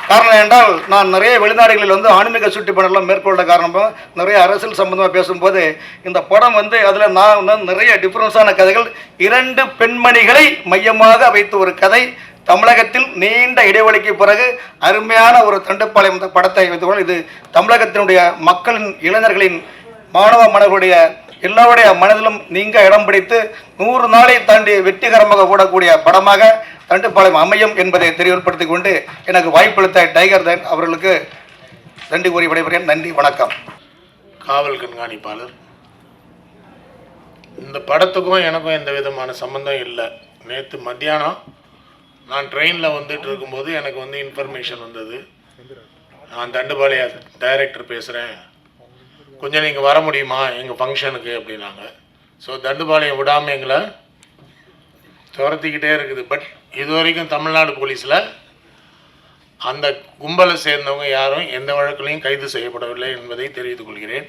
காரணம் என்றால், நான் நிறைய வெளிநாடுகளில் ஆன்மீக சுற்றுப்பயணம்லாம் மேற்கொள்ள காரணமாக நிறைய அரசியல் சம்பந்தமாக பேசும்போது இந்த படம் அதில் நான் நிறைய டிஃப்ரென்ஸான கதைகள், 2 பெண்மணிகளை மையமாக வைத்து ஒரு கதை, தமிழகத்தில் நீண்ட இடைவெளிக்கு பிறகு அருமையான ஒரு தண்டுப்பாளையம் படத்தை வைத்துக்கொள்ள, இது தமிழகத்தினுடைய மக்களின், இளைஞர்களின், மாணவர்களுடைய எல்லாருடைய மனதிலும் நீங்க இடம் பிடித்து 100 நாளை தாண்டி வெற்றிகரமாக ஓடக்கூடிய படமாக தண்டுப்பாளையம் அமையும் என்பதை தெரியப்படுத்திக் கொண்டு எனக்கு வாய்ப்பளித்த டைகர் அவர்களுக்கு நன்றி கூறி விடைபெறுகிறேன். நன்றி, வணக்கம். காவல் கண்காணிப்பாளர், இந்த படத்துக்கும் எனக்கும் எந்த விதமான சம்மந்தம் இல்லை. நேற்று மத்தியானம் நான் ட்ரெயினில் இருக்கும்போது எனக்கு இன்ஃபர்மேஷன் வந்தது, நான் தண்டுபாளைய டைரக்டர் பேசுகிறேன், கொஞ்சம் நீங்கள் வர முடியுமா எங்கள் ஃபங்க்ஷனுக்கு அப்படின்னாங்க. ஸோ தண்டுபாளையம் விடாமல் எங்களை துரத்திக்கிட்டே இருக்குது. பட் இது வரைக்கும் தமிழ்நாடு போலீஸில் அந்த கும்பலை சேர்ந்தவங்க யாரும் எந்த வழக்கிலையும் கைது செய்யப்படவில்லை என்பதை தெரிவித்துக் கொள்கிறேன்.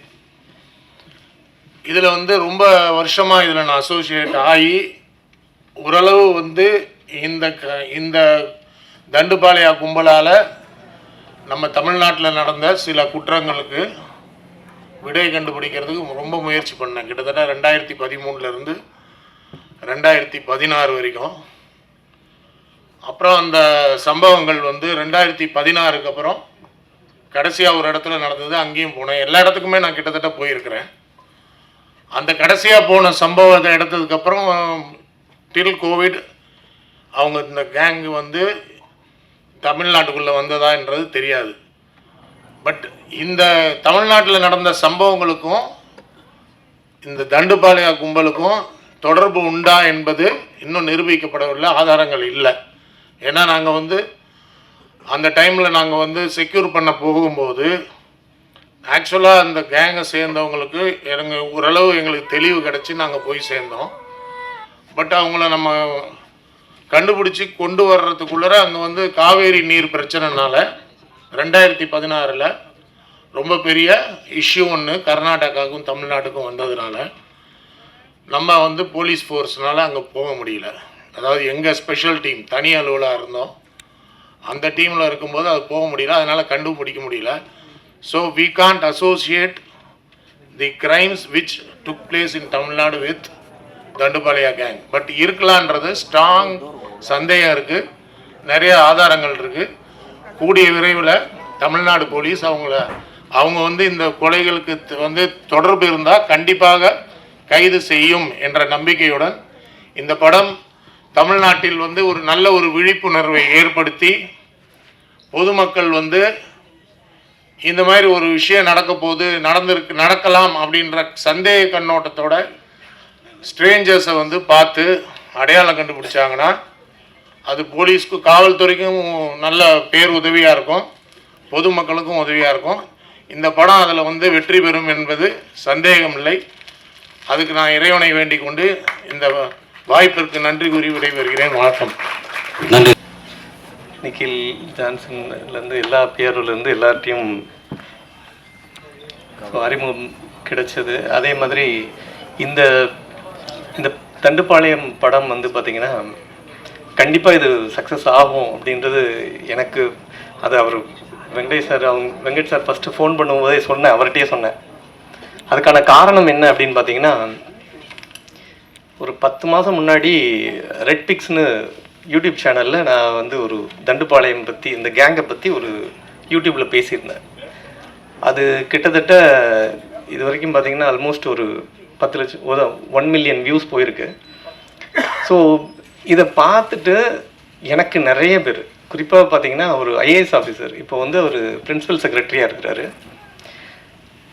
இதில் ரொம்ப வருஷமாக இதில் நான் அசோசியேட் ஆகி ஓரளவு இந்த தண்டுபாளைய கும்பலால் நம்ம தமிழ்நாட்டில் நடந்த சில குற்றங்களுக்கு விடை கண்டுபிடிக்கிறதுக்கு ரொம்ப முயற்சி பண்ணேன். கிட்டத்தட்ட 2013 2016 வரைக்கும். அப்புறம் அந்த சம்பவங்கள் 2016க்கு அப்புறம் கடைசியாக ஒரு இடத்துல நடந்தது, அங்கேயும் போனேன். எல்லா இடத்துக்குமே நான் கிட்டத்தட்ட போயிருக்கிறேன். அந்த கடைசியாக போன சம்பவத்தை எடுத்ததுக்கப்புறம் டில் கோவிட் அவங்க இந்த கேங் தமிழ்நாட்டுக்குள்ளே வந்ததா என்றது தெரியாது. பட் இந்த தமிழ்நாட்டில் நடந்த சம்பவங்களுக்கும் இந்த தண்டுபாளைய கும்பலுக்கும் தொடர்பு உண்டா என்பது இன்னும் நிரூபிக்கப்படவில்லை, ஆதாரங்கள் இல்லை. ஏன்னா நாங்கள் அந்த டைமில் நாங்கள் செக்யூர் பண்ண போகும்போது ஆக்சுவலாக அந்த கேங்கை சேர்ந்தவங்களுக்கு ஓரளவு எங்களுக்கு தெளிவு கிடச்சி நாங்கள் போய் சேர்ந்தோம். பட் அவங்கள நம்ம கண்டுபிடிச்சி கொண்டு வர்றதுக்குள்ளே அங்கே காவேரி நீர் பிரச்சனைனால 2016 ரொம்ப பெரிய இஷ்யூ ஒன்று கர்நாடகாவுக்கும் தமிழ்நாட்டுக்கும் வந்ததுனால நம்ம போலீஸ் ஃபோர்ஸ்னால் அங்கே போக முடியல. அதாவது எங்கள் ஸ்பெஷல் டீம் தனி அலுவலாக இருந்தோம், அந்த டீமில் இருக்கும்போது அது போக முடியல, அதனால் கண்டுபிடிக்க முடியல. So we can't associate the crimes which took place in Tamil Nadu with Dandupalya gang. But இருக்கலான்றது ஸ்ட்ராங் சந்தேகம் இருக்குது, நிறைய ஆதாரங்கள் இருக்குது. கூடிய விரைவில் தமிழ்நாடு போலீஸ் அவங்கள அவங்க வந்து இந்த கொலைகளுக்கு வந்து தொடர்பு இருந்தால் கண்டிப்பாக கைது செய்யும் என்ற நம்பிக்கையுடன் இந்த படம் தமிழ்நாட்டில் வந்து ஒரு நல்ல ஒரு விழிப்புணர்வை ஏற்படுத்தி பொதுமக்கள் வந்து இந்த மாதிரி ஒரு விஷயம் நடக்கலாம் அப்படின்ற சந்தேக கண்ணோட்டத்தோட ஸ்ட்ரேஞ்சர்ஸை வந்து பார்த்து அடையாளம் கண்டுபிடிச்சாங்கன்னா அது போலீஸ்க்கு காவல்துறைக்கும் நல்ல பேர் உதவியாக இருக்கும், பொதுமக்களுக்கும் உதவியாக இருக்கும். இந்த படம் அதில் வந்து வெற்றி பெறும் என்பது சந்தேகமில்லை. அதுக்கு நான் இறைவனை வேண்டிக் கொண்டு இந்த வாய்ப்பிற்கு நன்றி கூறி விடைபெறுகிறேன். வணக்கம். நன்றி. நிக்கில் ஜான்சன்லேருந்து எல்லா பேர்லேருந்து எல்லார்ட்டையும் அறிமுகம் கிடைச்சது. அதே மாதிரி இந்த இந்த தண்டுப்பாளையம் படம் வந்து பார்த்திங்கன்னா கண்டிப்பாக இது சக்ஸஸ் ஆகும் அப்படின்றது எனக்கு, அது அவர் வெங்கட் சார் ஃபஸ்ட்டு ஃபோன் பண்ணும்போதே சொன்னேன், அவர்கிட்டயே சொன்னேன். அதுக்கான காரணம் என்ன அப்படின்னு பார்த்தீங்கன்னா, ஒரு 10 மாதம் முன்னாடி ரெட் பிக்ஸ்னு யூடியூப் சேனலில் நான் வந்து ஒரு தண்டுப்பாளையம் பற்றி, இந்த கேங்கை பற்றி ஒரு யூடியூப்பில் பேசியிருந்தேன். அது கிட்டத்தட்ட இது வரைக்கும் பார்த்திங்கன்னா ஆல்மோஸ்ட் ஒரு 10 லட்சம் 1 மில்லியன் வியூஸ் போயிருக்கு. ஸோ இதை பார்த்துட்டு எனக்கு நிறைய பேர், குறிப்பாக பார்த்தீங்கன்னா ஒரு ஐஏஎஸ் ஆஃபீஸர், இப்போ வந்து அவர் பிரின்சிபல் செக்ரட்டரியாக இருக்கிறாரு.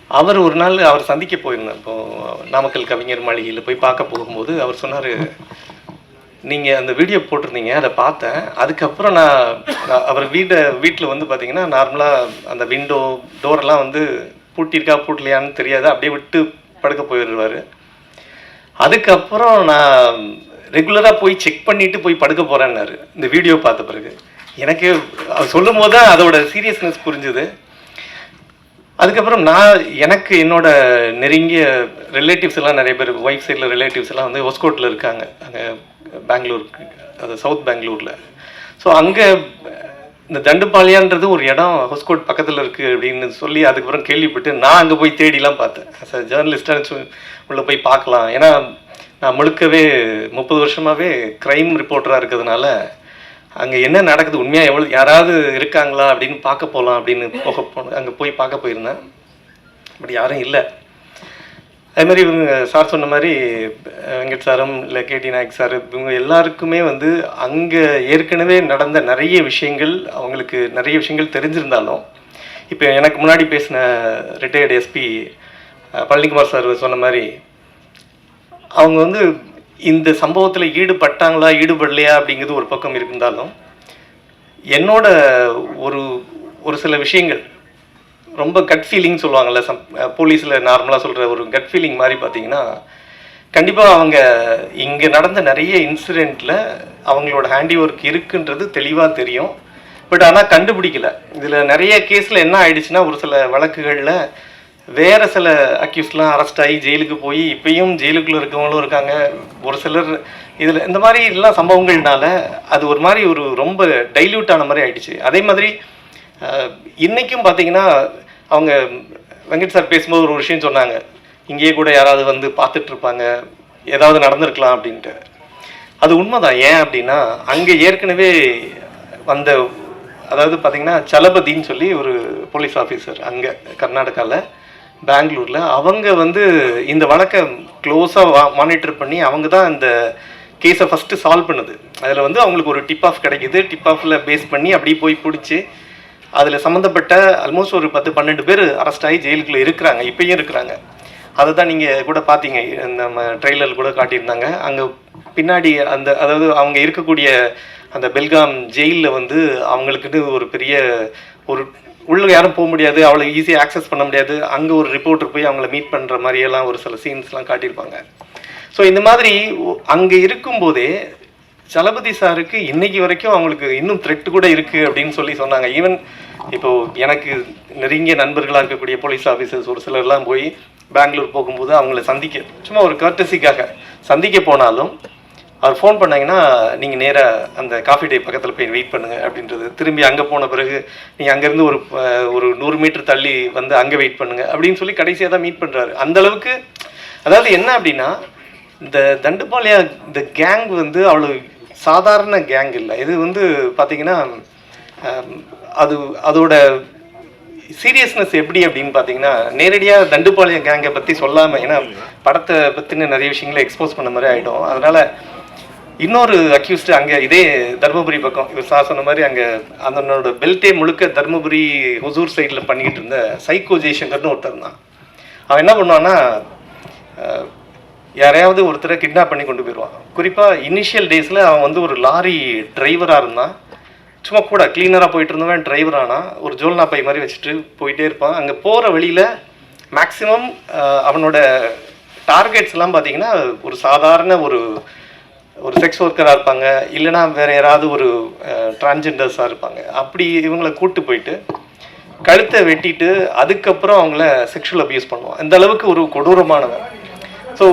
அவர் ஒரு நாள் அவர் சந்திக்க போயிருந்தேன். இப்போது நாமக்கல் கவிஞர் மாளிகையில் போய் பார்க்க போகும்போது அவர் சொன்னார், நீங்கள் அந்த வீடியோ போட்டிருந்தீங்க, அதை பார்த்தேன். அதுக்கப்புறம் நான் அவர் வீட்டில் வந்து பார்த்தீங்கன்னா நார்மலாக அந்த விண்டோ டோரெல்லாம் வந்து பூட்டியிருக்கா பூட்டலையான்னு தெரியாது, அப்படியே விட்டு படுக்க போயிடுவார். அதுக்கப்புறம் நான் ரெகுலராக போய் செக் பண்ணிவிட்டு போய் படுக்க போகிறேன்னாரு இந்த வீடியோ பார்த்த பிறகு. எனக்கு அவர் சொல்லும் போது தான் அதோட சீரியஸ்னஸ் புரிஞ்சுது. அதுக்கப்புறம் எனக்கு என்னோட நெருங்கிய ரிலேட்டிவ்ஸ் எல்லாம் நிறைய பேர், ஒய்ஃப் சைடில் ரிலேட்டிவ்ஸ் எல்லாம் வந்து ஹொஸ்கோட்டில் இருக்காங்க, அங்கே பெங்களூர், அது சவுத் பெங்களூரில். ஸோ அங்கே இந்த தண்டுப்பாளையன்றது ஒரு இடம் ஹொஸ்கோட் பக்கத்தில் இருக்குது அப்படின்னு சொல்லி அதுக்கப்புறம் கேள்விப்பட்டு நான் அங்கே போய் தேடிலாம் பார்த்தேன். ஆஸ் அ ஜேர்னலிஸ்டாக உள்ளே போய் பார்க்கலாம். ஏன்னா நான் முழுக்கவே 30 வருஷமாகவே க்ரைம் ரிப்போர்ட்டராக இருக்கிறதுனால அங்கே என்ன நடக்குது, உண்மையாக யாராவது இருக்காங்களா அப்படின்னு பார்க்க போகலாம் அப்படின்னு அங்கே போய் பார்க்க போயிருந்தேன். பட் யாரும் இல்லை. அதே மாதிரி இவங்க சார் சொன்ன மாதிரி வெங்கட் சாரும் இல்லை கேடி நாயக் சார், இவங்க எல்லாருக்குமே வந்து அங்கே ஏற்கனவே நடந்த நிறைய விஷயங்கள், அவங்களுக்கு நிறைய விஷயங்கள் தெரிஞ்சிருந்தாலும், இப்போ எனக்கு முன்னாடி பேசின ரிட்டையர்டு எஸ்பி பழனிக்குமார் சார் சொன்ன மாதிரி அவங்க வந்து இந்த சம்பவத்தில் ஈடுபட்டாங்களா ஈடுபடலையா அப்படிங்கிறது ஒரு பக்கம் இருந்தாலும், என்னோட ஒரு சில விஷயங்கள் ரொம்ப கட் ஃபீலிங் சொல்லுவாங்கள்ல, போலீஸில் நார்மலாக சொல்கிற ஒரு கட் ஃபீலிங் மாதிரி பார்த்தீங்கன்னா, கண்டிப்பாக அவங்க இங்கே நடந்த நிறைய இன்சிடெண்ட்டில் அவங்களோட ஹேண்டி ஒர்க் இருக்குன்றது தெளிவாக தெரியும். பட் ஆனால் கண்டுபிடிக்கல. இதில் நிறைய கேஸில் என்ன ஆயிடுச்சுன்னா, ஒரு சில வழக்குகளில் வேறு சில அக்யூஸ்லாம் அரெஸ்ட் ஆகி ஜெயிலுக்கு போய் இப்பயும் ஜெயிலுக்குள்ளே இருக்கவங்களும் இருக்காங்க. ஒரு சிலர் இதில் இந்த மாதிரி எல்லாம் சம்பவங்கள்னால அது ஒரு மாதிரி ஒரு ரொம்ப டைல்யூட் ஆன மாதிரி ஆயிடுச்சு. அதே மாதிரி இன்றைக்கும் பார்த்தீங்கன்னா, அவங்க வெங்கட் சார் பேசும்போது ஒரு விஷயம் சொன்னாங்க, இங்கேயே கூட யாராவது வந்து பார்த்துட்ருப்பாங்க, ஏதாவது நடந்திருக்கலாம் அப்படின்ட்டு. அது உண்மைதான். ஏன் அப்படின்னா, அங்கே ஏற்கனவே வந்த, அதாவது பார்த்தீங்கன்னா சலபதின்னு சொல்லி ஒரு போலீஸ் ஆஃபீஸர் அங்கே கர்நாடகாவில் பெங்களூரில், அவங்க வந்து இந்த வழக்கை க்ளோஸாக மானிட்டர் பண்ணி அவங்க தான் இந்த கேஸை ஃபஸ்ட்டு சால்வ் பண்ணுது. அதில் வந்து அவங்களுக்கு ஒரு டிப் ஆஃப் கிடைக்கிது. டிப் ஆஃபில் பேஸ் பண்ணி அப்படியே போய் பிடிச்சி அதில் சம்மந்தப்பட்ட ஆல்மோஸ்ட் ஒரு 10-12 பேர் அரெஸ்ட் ஆகி ஜெயிலுக்குள்ளே இருக்கிறாங்க, இப்பயும் இருக்கிறாங்க. அதை தான் நீங்கள் கூட பார்த்தீங்க, நம்ம ட்ரெய்லர் கூட காட்டியிருந்தாங்க. அங்கே பின்னாடி அந்த, அதாவது அவங்க இருக்கக்கூடிய அந்த பெல்காம் ஜெயிலில் வந்து அவங்களுக்குன்னு ஒரு பெரிய ஒரு உள்ளே யாரும் போக முடியாது, அவ்வளோ ஈஸியாக ஆக்சஸ் பண்ண முடியாது. அங்கே ஒரு ரிப்போர்ட்டர் போய் அவங்கள மீட் பண்ணுற மாதிரியெல்லாம் ஒரு சில சீன்ஸ்லாம் காட்டியிருப்பாங்க. ஸோ இந்த மாதிரி அங்கே இருக்கும்போதே சலபதி சாருக்கு இன்னைக்கு வரைக்கும் அவங்களுக்கு இன்னும் த்ரெட் கூட இருக்குது அப்படின்னு சொல்லி சொன்னாங்க. ஈவன் இப்போது எனக்கு நெருங்கிய நண்பர்களாக இருக்கக்கூடிய போலீஸ் ஆஃபீஸர்ஸ் ஒரு சிலர்லாம் போய் பெங்களூர் போகும்போது அவங்கள சந்திக்க, சும்மா ஒரு கர்டசிக்காக சந்திக்க போனாலும் அவர் ஃபோன் பண்ணாங்கன்னா, நீங்கள் நேராக அந்த காஃபி டே பக்கத்தில் போய் வெயிட் பண்ணுங்கள் அப்படின்றது. திரும்பி அங்கே போன பிறகு நீங்கள் அங்கேருந்து ஒரு 100 மீட்டர் தள்ளி வந்து அங்கே வெயிட் பண்ணுங்கள் அப்படின்னு சொல்லி கடைசியாக தான் மீட் பண்ணுறாரு. அந்தளவுக்கு, அதாவது என்ன அப்படின்னா, இந்த தண்டுபாளையா இந்த கேங் வந்து அவ்வளோ சாதாரண கேங் இல்லை. இது வந்து பார்த்திங்கன்னா அதோட சீரியஸ்னஸ் எப்படி அப்படின்னு பார்த்தீங்கன்னா, நேரடியாக தண்டுபாளையம் கேங்கை பற்றி சொல்லாமல், ஏன்னா படத்தை பற்றின நிறைய விஷயங்களை எக்ஸ்போஸ் பண்ண மாதிரி ஆகிடும். அதனால் இன்னொரு அக்யூஸ்டு அங்கே இதே தருமபுரி பக்கம் இவர் சார் சொன்ன மாதிரி அங்கே அதனோட பெல்ட்டே முழுக்க தருமபுரி ஹுசூர் சைடில் பண்ணிக்கிட்டு இருந்த சைக்கோ ஜெய்சங்கர்னு ஒருத்தர் தான். அவன் என்ன பண்ணுவான்னா, யாரையாவது ஒருத்தரை கிட்னாப் பண்ணி கொண்டு போயிடுவான். குறிப்பாக இனிஷியல் டேஸில் அவன் வந்து ஒரு லாரி டிரைவராக இருந்தான். சும்மா கூட க்ளீனராக போயிட்டு இருந்தவன் டிரைவர் ஆனால் ஒரு ஜோல்னா பை மாதிரி வச்சுட்டு போயிட்டே இருப்பான். அங்கே போகிற வழியில் மேக்ஸிமம் அவனோட டார்கெட்ஸ்லாம் பார்த்தீங்கன்னா ஒரு சாதாரண ஒரு செக்ஸ் ஒர்க்கராக இருப்பாங்க, இல்லைனா வேறு யாராவது ஒரு டிரான்ஜெண்டர்ஸாக இருப்பாங்க. அப்படி இவங்களை கூப்பிட்டு போயிட்டு கழுத்தை வெட்டிட்டு அதுக்கப்புறம் அவங்கள செக்ஷுவல் அபியூஸ் பண்ணுவான். இந்த அளவுக்கு ஒரு கொடூரமானவன். ஸோ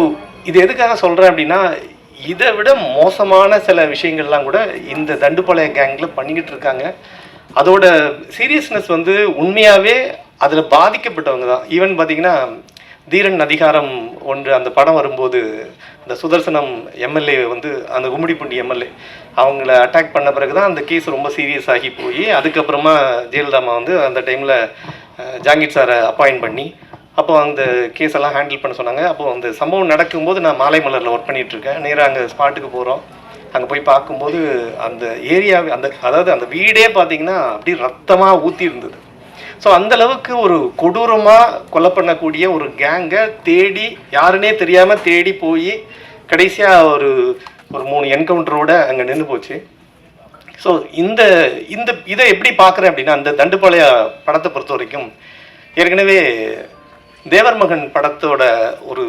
இது எதுக்காக சொல்கிறேன் அப்படின்னா, இதை விட மோசமான சில விஷயங்கள்லாம் கூட இந்த தண்டுபாளையம் கேங்கில் பண்ணிக்கிட்டு இருக்காங்க. அதோட சீரியஸ்னஸ் வந்து உண்மையாகவே அதில் பாதிக்கப்பட்டவங்க தான். ஈவன் பார்த்தீங்கன்னா தீரன் அதிகாரம் 1 அந்த படம் வரும்போது இந்த சுதர்சனம் எம்எல்ஏ வந்து அந்த கும்மிடிப்பூண்டி எம்எல்ஏ அவங்கள அட்டாக் பண்ண பிறகு தான் அந்த கேஸ் ரொம்ப சீரியஸ் ஆகி போய் அதுக்கப்புறமா ஜெயலலிதாமா வந்து அந்த டைமில் ஜாங்கிர் சாரை அப்பாயிண்ட் பண்ணி அப்போ அந்த கேஸ் எல்லாம் ஹேண்டில் பண்ண சொன்னாங்க. அப்போது அந்த சம்பவம் நடக்கும்போது நான் மாலை மலரில் ஒர்க் பண்ணிகிட்ருக்கேன். நேராக அங்கே ஸ்பாட்டுக்கு போகிறோம். அங்கே போய் பார்க்கும்போது அந்த ஏரியாவே அதாவது அந்த வீடே பார்த்திங்கன்னா அப்படியே ரத்தமாக ஊற்றி இருந்தது. ஸோ அந்தளவுக்கு ஒரு கொடூரமாக கொலை பண்ணக்கூடிய ஒரு கேங்கை தேடி யாருன்னே தெரியாமல் தேடி போய் கடைசியாக ஒரு 3 என்கவுண்டரோட அங்கே நின்று போச்சு. ஸோ இதை எப்படி பார்க்குறேன் அப்படின்னா, அந்த தண்டுபாளைய படத்தை பொறுத்த வரைக்கும் ஏற்கனவே தேவர் மகன் படத்தோட ஒரு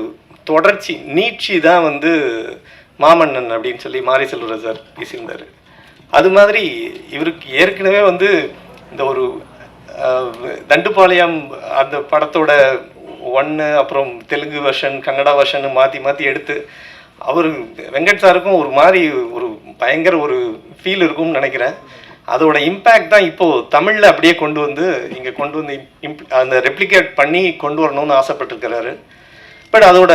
தொடர்ச்சி நீட்சி தான் வந்து மாமன்னன் அப்படின்னு சொல்லி மாரி செல்வராஜ் சார் பேசியிருந்தார். அது மாதிரி இவருக்கு ஏற்கனவே வந்து இந்த ஒரு தண்டுபாளையம் அந்த படத்தோட 1 அப்புறம் தெலுங்கு வெர்ஷன் கன்னடா வெர்ஷன் மாற்றி எடுத்து அவர் வெங்கட் சாருக்கும் ஒரு மாதிரி ஒரு பயங்கர ஒரு ஃபீல் இருக்கும்னு நினைக்கிறேன். அதோட இம்பேக்ட் தான் இப்போது தமிழில் அப்படியே கொண்டு வந்து இங்கே கொண்டு வந்து அந்த ரெப்ளிகேட் பண்ணி கொண்டு வரணும்னு ஆசைப்பட்டிருக்கிறாரு. பட் அதோட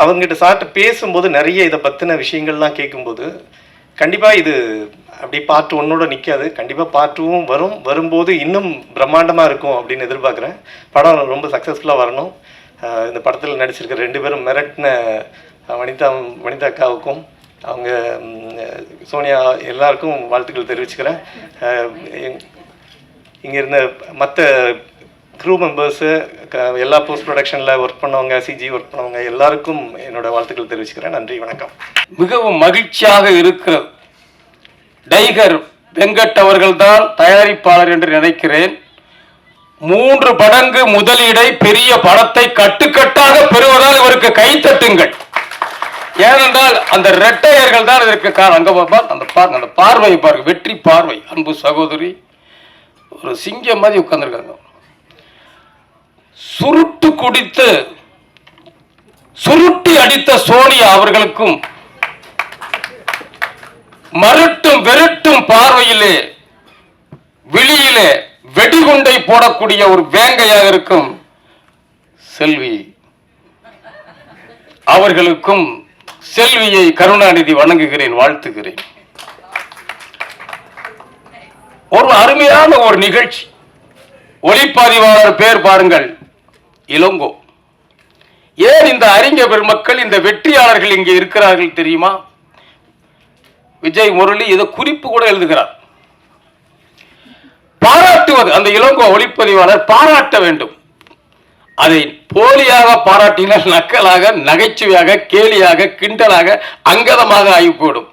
அவங்ககிட்ட சார்ட்டு பேசும்போது நிறைய இதை பற்றின விஷயங்கள்லாம் கேட்கும்போது கண்டிப்பாக இது அப்படி பார்ட் 1ஓட நிற்காது. கண்டிப்பாக பார்ட் 2வும் வரும்போது இன்னும் பிரம்மாண்டமாக இருக்கும் அப்படின்னு எதிர்பார்க்குறேன். படம் ரொம்ப சக்ஸஸ்ஃபுல்லாக வரணும். இந்த படத்தில் நடிச்சிருக்கிற 2 பேரும் மிரட்டின வனிதா அக்காவுக்கும் அவங்க சோனியா எல்லாருக்கும் வாழ்த்துக்கள் தெரிவிச்சுக்கிறேன். இங்கே இருந்த மற்ற க்ரூ மெம்பர்ஸு எல்லா போஸ்ட் ப்ரொடக்ஷனில் ஒர்க் பண்ணவங்க, சிஜி ஒர்க் பண்ணவங்க எல்லாருக்கும் என்னோட வாழ்த்துக்கள் தெரிவிச்சுக்கிறேன். நன்றி, வணக்கம். மிகவும் மகிழ்ச்சியாக இருக்கிறது. டைகர் வெங்கட் அவர்கள்தான் தயாரிப்பாளர் என்று நினைக்கிறேன். 3 மடங்கு முதலீடை பெரிய படத்தை கட்டுக்கட்டாக பெறுவதால் இவருக்கு கைத்தட்டுங்கள். ஏனென்றால் அந்த ரெட்டையர்கள் தான் இதற்கு காரணம். அங்க அந்த பார்வை பாருங்க, வெற்றி பார்வை. அன்பு சகோதரி ஒரு சிங்கம் மாதிரி உட்கார்ந்துருக்காங்க. சுருட்டு குடித்து சுருட்டி அடித்த சோனியா அவர்களுக்கும் மருட்டும் வெருட்டும் பார்வையிலே விழியிலே வெடிகுண்டை போடக்கூடிய ஒரு வேங்கையாக இருக்கும் செல்வி அவர்களுக்கும் செல்வியை கருணாநிதி வணங்குகிறேன், வாழ்த்துகிறேன். ஒரு அருமையான ஒரு நிகழ்ச்சி. ஒளிப்பதிவாளர் பேர் பாருங்கள், இளங்கோ. ஏன் இந்த அறிஞர் பெருமக்கள், இந்த வெற்றியாளர்கள் இங்கே இருக்கிறார்கள் தெரியுமா? விஜய் முரளி இதை குறிப்பு கூட எழுதுகிறார். பாராட்டுவது, அந்த இளங்கோ ஒளிப்பதிவாளர் பாராட்ட வேண்டும். அதை போலியாக பாராட்டினால் நக்கலாக, நகைச்சுவையாக, கேலியாக, கிண்டலாக, அங்கதமாக ஆகிப்போடும்.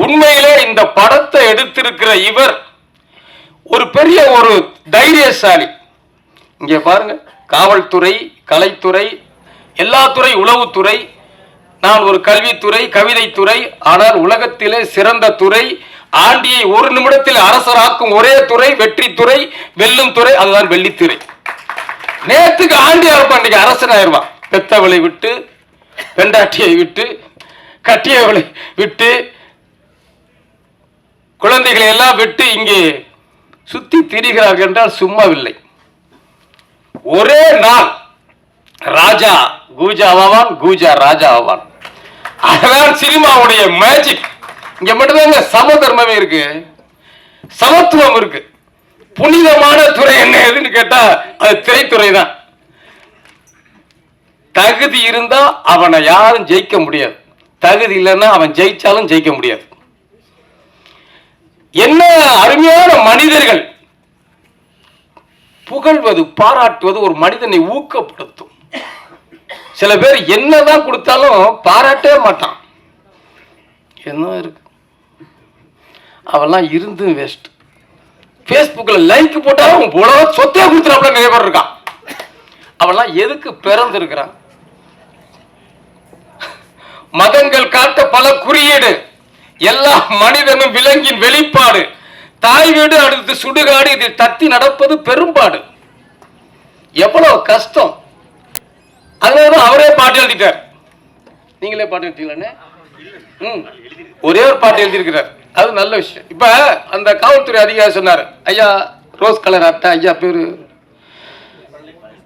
உண்மையிலே இந்த படத்தை எடுத்திருக்கிற இவர் ஒரு பெரிய ஒரு தைரியசாலி. இங்கே பாருங்க, காவல்துறை, கலைத்துறை, எல்லா துறை, உளவுத்துறை, நான் ஒரு கல்வித்துறை, கவிதைத்துறை, ஆனால் உலகத்திலே சிறந்த துறை, ஆண்டியை 1 நிமிடத்தில் அரசராக்கும் ஒரே துறை வெற்றித்துறை, வெல்லும் துறை, அதுதான் வெள்ளித்துறை. நேத்துக்கு ஆண்டியா இருப்பான், இன்னைக்கு அரசனாயிருவான். பெத்தவளை விட்டு, பெண்டாட்டியை விட்டு, கட்டியவளை விட்டு, குழந்தைகளை எல்லாம் விட்டு இங்கே சுத்தி திரிகிறார்கள் என்றால் சும்மாவில்லை. ஒரே நாள் ராஜா கூஜாவான், கூஜா ராஜா ஆவான். அதுதான் சினிமாவுடைய மேஜிக். இங்க மட்டும்தாங்க சமதர்மமே இருக்கு, சமத்துவம் இருக்கு. புனிதமான துறை என்ன எதுன்னு கேட்டா அது திரைத்துறை தான். தகுதி இருந்தா அவனை யாரும் ஜெயிக்க முடியாது, தகுதி இல்லைன்னா அவன் ஜெயிச்சாலும் ஜெயிக்க முடியாது. என்ன அருமையான மனிதர்கள்! புகழ்வது, பாராட்டுவது ஒரு மனிதனை ஊக்கப்படுத்தும். சில பேர் என்னதான் கொடுத்தாலும் பாராட்டவே மாட்டான். என்ன இருக்கு, அவெல்லாம் இருந்து வேஸ்ட். ஃபேஸ்புக்கில் லைக் போட்டாலும் உலக சொத்தே கொடுத்துறாப்புல நிறைய பேர் இருக்கான். அவெல்லாம் எதுக்கு பிறந்திருக்கிறான்? மதங்கள் காட்ட பல குறியீடு, எல்லா மனிதனும் விலங்கின் வெளிப்பாடு. தாய் வீடு அடுத்து சுடுகாடு, இதில் தத்தி நடப்பது பெரும்பாடு. எவ்வளவு கஷ்டம்! அதனாலதான் அவரே பாட்டு எழுதிட்டார். நீங்களே பாட்டு எழுதிட்டீங்களே? ஒரே ஒரு பாட்டு எழுதியிருக்கிறார், அது நல்ல விஷயம். இப்ப அந்த காவல்துறை அதிகாரி சொன்னார், ஐயா ரோஸ் கலர் அட்டை, ஐயா பேரு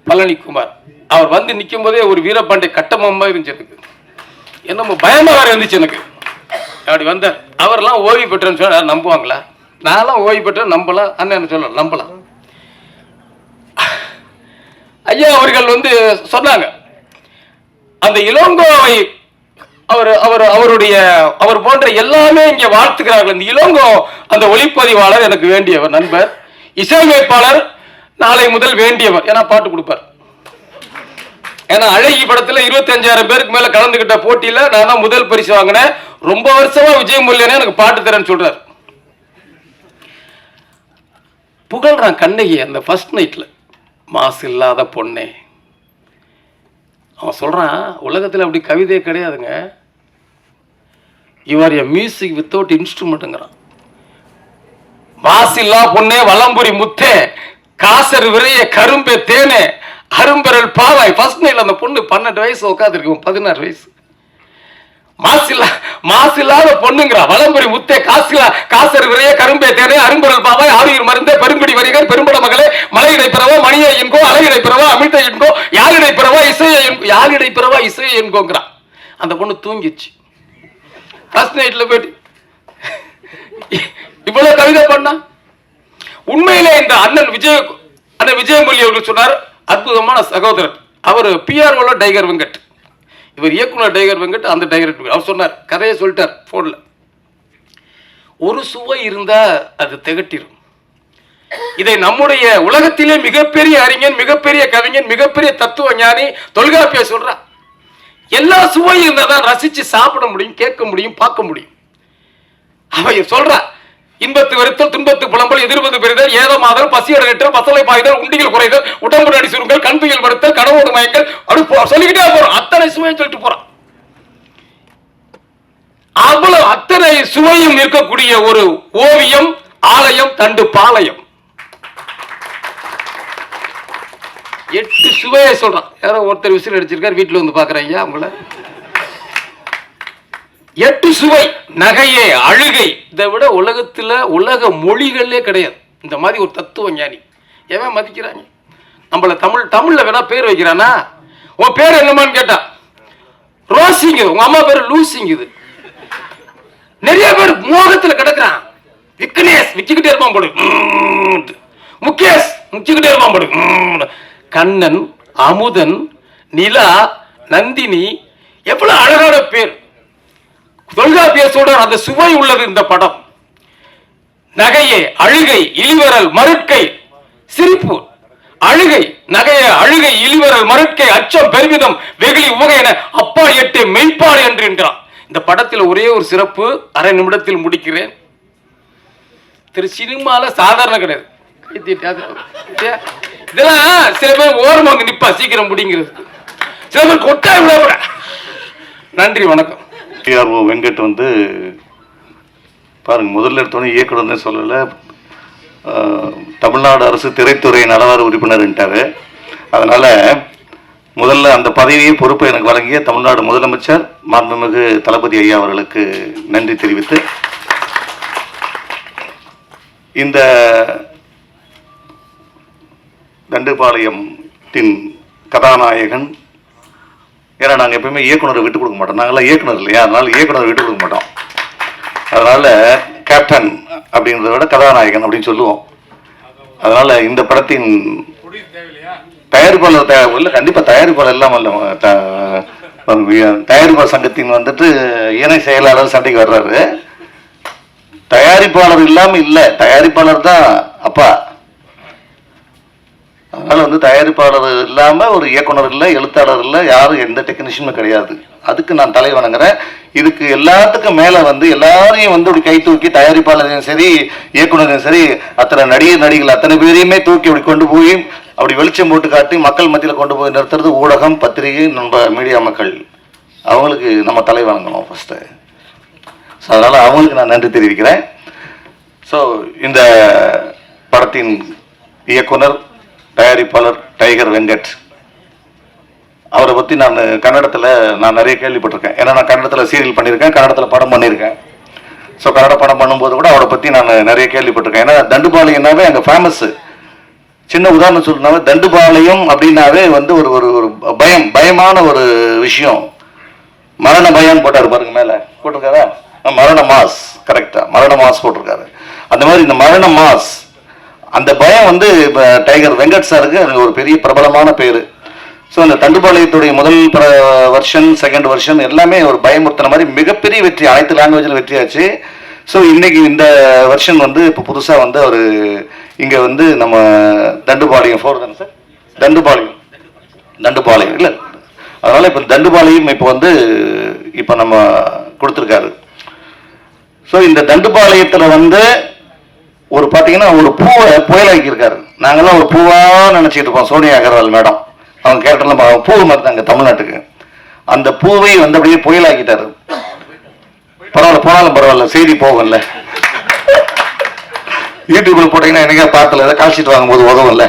பழனிக்குமார். அவர் வந்து நிற்கும் போதே ஒரு வீரபாண்டிய கட்டமமா இருந்துச்சு. எனக்கு என்னமோ பயமா வேற இருந்துச்சு எனக்கு. அப்படி வந்தார். அவர்லாம் ஓய்வு பெற்றேன்னு சொன்னா நம்புவாங்களா? நான்லாம் ஓய்வு பெற்ற நம்பலாம், அண்ணன் சொல்ல நம்பலாம். ஐயா அவர்கள் வந்து சொன்னாங்க, அந்த இளங்கோவை அவர் போன்ற எல்லாமே இங்கே வாழ்த்துக்கிறார்கள். இந்த இளங்கோ அந்த ஒளிப்பதிவாளர் எனக்கு வேண்டியவர், நண்பர், இசையமைப்பாளர் நாளை முதல் வேண்டியவர். ஏன்னா பாட்டு கொடுப்பார். ஏன்னா அழகி படத்துல 25,000 பேருக்கு மேல கலந்துகிட்ட போட்டியில நான் தான் முதல் பரிசு வாங்கினேன். ரொம்ப வருஷமா விஜய் முல்லையா எனக்கு பாட்டு தரேன்னு சொல்றாரு. புகழ்றான் கண்ணகி அந்த ஃபர்ஸ்ட் நைட்ல, மாசு இல்லாத பொண்ணே. அவன் சொல்றான், உலகத்தில் அப்படி கவிதையே கிடையாதுங்க, யுவர் எ மியூசிக் வித்தவுட் இன்ஸ்ட்ருமெண்ட்ங்கிறான். மாசில்லா பொண்ணே, வலம்புரி முத்தே, காசர் விரைய கரும்பே தேனே, அரும்பரல் பாவாய். ஃபர்ஸ்ட் நைட்ல அந்த பொண்ணு 12 வயசு உட்காந்துருக்கு, 16 வயசு. மாசில்லாத பொண்ணுங்கிறா. வலம்புரி முத்தே, காசர் விரைய கரும்பே தேனே, அரும்பரல் பாவாய், ஆரியூர் மருந்தே, பெருங்குடி வரிகர், பெரும்பட மகளே, மலையிடை பிறவா, மணியை என்கோ, அலையிடை பிறவா, அமிழ்த என்கோ, யாழிடை பிறவா, இசையை என்கோங்கிறா. அந்த பொண்ணு தூங்கிச்சு. ஃபர்ஸ்ட் நைட்ல போயிட்டு இவ்வளவு கவிதை பண்ணா. உண்மையிலே இந்த அண்ணன் விஜயமொழி அவர்கள் சொன்னார், அற்புதமான சகோதரர். அவர் பிஆர்ஓல டைகர் வெங்கட், இவர் இயக்குனர் டைகர் வெங்கட், அந்த டைகர். அவர் சொன்னார், கதையை சொல்லிட்டார் போன்ல, ஒரு சுவை இருந்தா அது திகட்டிடும். இதை நம்முடைய உலகத்திலே மிகப்பெரிய அறிஞன், மிகப்பெரிய கவிஞன், மிகப்பெரிய தத்துவ ஞானி தொல்காப்பியர் சொல்றார், எல்லா சுவையும் இருந்தா தான் ரசிச்சு சாப்பிட முடியும், கேட்க முடியும், பார்க்க முடியும். அவை சொல்றா, இன்பத்து வெறுத்தல், துன்பத்து புலம்பல், எதிர்ப்பது பெறுதல், ஏதமாதல், பசியோட நெற்றல், பசலை பாய்தல், உண்டிகள் குறைதல், உடம்பு நடி சுருங்கல், கண்புயல் மறுத்தல், கனவோடு மயங்கள், அப்படி சொல்லிக்கிட்டே போறோம். அத்தனை சுவையை சொல்லிட்டு போறான். அவ்வளவு அத்தனை சுவையும் இருக்கக்கூடிய ஒரு ஓவியம், ஆலயம், தண்டு பாளையம். 8 சுவையை சொல்றான். யாரோ ஒருத்தர் விசில் அடிச்சிருக்காரு, வீட்டுல வந்து பாக்குறேன் ஐயா உங்களை. 8 சுவை, நகையே, அழுகை. இதை விட உலக மொழிகளே கிடையாது இந்த மாதிரி ஒரு தத்துவ ஞானி. எவன் மதிக்கிறாங்க நம்மள? தமிழ்ல வேணா பேர் வைக்கிறானா? உன் பேர் என்னமான்னு கேட்டா ரோசிங், உங்க அம்மா பேரு லூசிங். இது நிறைய பேர் மோகத்துல கிடக்குறான். விக்னேஷ் விச்சுக்கிட்டே இருப்பான் போடு, முகேஷ் முச்சுக்கிட்டே இருப்பான் போடு. கண்ணன், அமுதன், நிலா, நந்தினி, எவ்வளவு அழகான பேர். தொல்காப்பியத்தோட அந்த சுவை உள்ளது இந்த படம். நகையே, அழுகை, இழிவரல், மறுக்கை, சிரிப்பு, அழுகை, நகைய, அழுகை, இழிவரல், மறுக்கை, அச்சம், பெருமிதம், வெகுளி, உவகை என அப்பா எட்டு மெய்ப்பாடு என்று என்கிறான். இந்த படத்தில் ஒரே ஒரு சிறப்பு, அரை நிமிடத்தில் முடிக்கிறேன். சினிமால சாதாரண கிடையாது. இதெல்லாம் சில பேர் ஓரமா நிப்பா, சீக்கிரம் முடிங்கிறது. சில பேர் கொட்டா விட. நன்றி, வணக்கம். பிஆர்ஓ வெங்கட் வந்து பாருங்க, முதல்ல எடுத்தோன்னே இயக்குனர் சொல்லலை, தமிழ்நாடு அரசு திரைத்துறை நலவார உறுப்பினர்ன்ட்டாரு. அதனால் முதல்ல அந்த பதவியை பொறுப்பை எனக்கு வழங்கிய தமிழ்நாடு முதலமைச்சர் மாண்புமிகு தளபதி ஐயா அவர்களுக்கு நன்றி தெரிவித்து, இந்த தண்டுபாளையத்தின் கதாநாயகன், ஏன்னா நாங்கள் எப்பவுமே இயக்குனரை விட்டு கொடுக்க மாட்டோம், நாங்களாம் இயக்குனர் இல்லையா, அதனால இயக்குனரை விட்டு கொடுக்க மாட்டோம். அதனால கேப்டன் அப்படிங்கிறத விட கதாநாயகன் அப்படின்னு சொல்லுவோம். அதனால இந்த படத்தின் தயாரிப்பாளர் இல்லை கண்டிப்பாக தயாரிப்பாளர் இல்லாமல் தயாரிப்பாளர் சங்கத்தின் வந்துட்டு இணை செயலாளர் சண்டைக்கு வர்றாரு. தயாரிப்பாளர் இல்லாமல் இல்லை, தயாரிப்பாளர் தான் அப்பா. அதனால வந்து தயாரிப்பாளர் இல்லாமல் ஒரு இயக்குனர் இல்லை, எழுத்தாளர் இல்லை, யாரும் எந்த டெக்னீஷியனும் கிடையாது. அதுக்கு நான் தலை வணங்குறேன். இதுக்கு எல்லாத்துக்கும் மேலே வந்து எல்லாரையும் வந்து அப்படி கை தூக்கி தயாரிப்பாளரையும் சரி இயக்குனரையும் சரி அத்தனை நடிகர்கள் அத்தனை பேரையுமே தூக்கி அப்படி கொண்டு போய் அப்படி வெளிச்சம் போட்டு காட்டி மக்கள் மத்தியில் கொண்டு போய் நிறுத்துறது ஊடகம், பத்திரிகை, நம்ம மீடியா மக்கள். அவங்களுக்கு நம்ம தலை வணங்கணும் ஃபஸ்ட்டு. ஸோ அதனால் அவங்களுக்கு நான் நன்றி தெரிவிக்கிறேன். ஸோ இந்த படத்தின் இயக்குனர் தயாரிப்பாளர் டைகர் வெங்கட் அவரை பற்றி நான் கன்னடத்தில் நான் நிறைய கேள்விப்பட்டிருக்கேன். ஏன்னா நான் கன்னடத்தில் சீரியல் பண்ணியிருக்கேன், கன்னடத்தில் படம் பண்ணியிருக்கேன். ஸோ கன்னட படம் பண்ணும்போது கூட அவரை பற்றி நான் நிறைய கேள்விப்பட்டிருக்கேன். ஏன்னா தண்டுபாளையம்னாவே அங்கே ஃபேமஸ்ஸு. சின்ன உதாரணம் சொல்லணும்னாவே தண்டுபாளையம் அப்படின்னாவே வந்து ஒரு ஒரு ஒரு பயமான ஒரு விஷயம். மரண பயம்னு போட்டார் பாருங்க, மேலே போட்டிருக்காரா? மரண மாஸ், கரெக்டாக மரண மாஸ் போட்டிருக்காரு. அந்த மாதிரி இந்த மரண மாஸ் அந்த பயம் வந்து டைகர் வெங்கட் சாருக்கு ஒரு பெரிய பிரபலமான பேர். ஸோ அந்த தண்டுபாளையத்துடைய முதல் வெர்ஷன், செகண்ட் வெர்ஷன் எல்லாமே ஒரு பயமுறுத்தின மாதிரி மிகப்பெரிய வெற்றி, அனைத்து லாங்குவேஜில் வெற்றியாச்சு. ஸோ இன்னைக்கு இந்த வெர்ஷன் வந்து இப்போ புதுசாக வந்து அவர் இங்கே வந்து நம்ம தண்டுபாளையம் 4 தானே சார்? தண்டுபாளையம் இல்லை, அதனால் இப்போ தண்டுபாளையம் இப்போ வந்து இப்போ நம்ம கொடுத்துருக்காரு. ஸோ இந்த தண்டுபாளையத்தில் வந்து ஒரு பார்த்தீங்கன்னா ஒரு பூவை புயலாக்கியிருக்காரு. நாங்கள்லாம் ஒரு பூவாக நினச்சிட்டு இருப்போம். சோனியா அகர்வால் மேடம் அவங்க கேரக்டர்லாம் பூ மாதிரி தாங்க தமிழ்நாட்டுக்கு. அந்த பூவை வந்து அப்படியே புயலாக்கிட்டாரு. பரவாயில்ல, போனாலும் பரவாயில்ல, செய்தி போகும்ல. யூடியூப்ல போட்டீங்கன்னா எனக்கே பார்த்தல ஏதாவது கால்ஷீட் வாங்கும்போது உதவும்ல.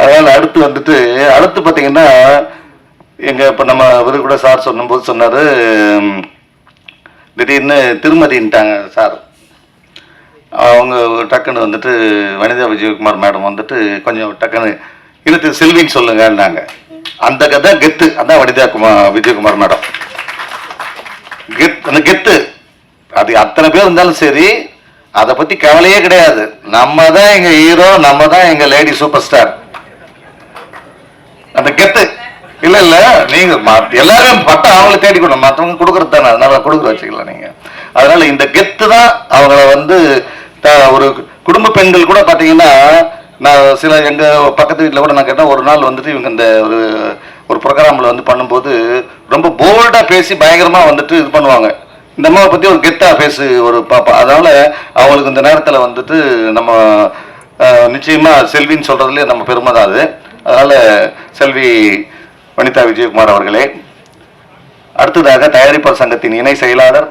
அதனால அடுத்து பார்த்தீங்கன்னா எங்க இப்போ நம்ம இவரு கூட சார் சொன்னபோது சொன்னாரு, திடீர்னு திருமதின்ட்டாங்க சார். அவங்க டக்குன்னு வந்துட்டு வனிதா விஜயகுமார் மேடம் வந்துட்டு கொஞ்சம் டக்குன்னு இழுத்து செல்வின்னு சொல்லுங்கன்னாங்க. அந்த கதை கெத்து, அதான் வனிதா விஜயகுமார் மேடம் அந்த கெத்து. அது அத்தனை பேர் இருந்தாலும் சரி, அதை பத்தி கவலையே கிடையாது. நம்ம தான் எங்க ஹீரோ, நம்ம தான் எங்க லேடி சூப்பர் ஸ்டார். அந்த கெத்து இல்ல இல்ல, நீங்க எல்லாரும் பட்டம் அவங்கள தேடிக்கணும், மற்றவங்க கொடுக்கறது தானே, அதனால கொடுக்குற வச்சுக்கலாம் நீங்க. அதனால இந்த கெத்து தான் அவங்கள வந்து ஒரு குடும்ப பெண்கள் கூட பார்த்தீங்கன்னா, நான் சில எங்கள் பக்கத்து வீட்டில் கூட நான் கேட்டேன், ஒரு நாள் வந்துட்டு இவங்க இந்த ஒரு ப்ரோக்ராமில் வந்து பண்ணும்போது ரொம்ப போல்டாக பேசி பயங்கரமாக வந்துட்டு இது பண்ணுவாங்க. இந்த அம்மாவை பற்றி ஒரு கெத்தாக பேசு ஒரு பாப்பா. அதனால் அவங்களுக்கு இந்த நேரத்தில் வந்துட்டு நம்ம நிச்சயமாக செல்வின்னு சொல்கிறதுலே நம்ம பெருமை தான் அது. அதனால் செல்வி வனிதா விஜயகுமார் அவர்களே. அடுத்ததாக தயாரிப்பாளர் சங்கத்தின் இணை செயலாளர்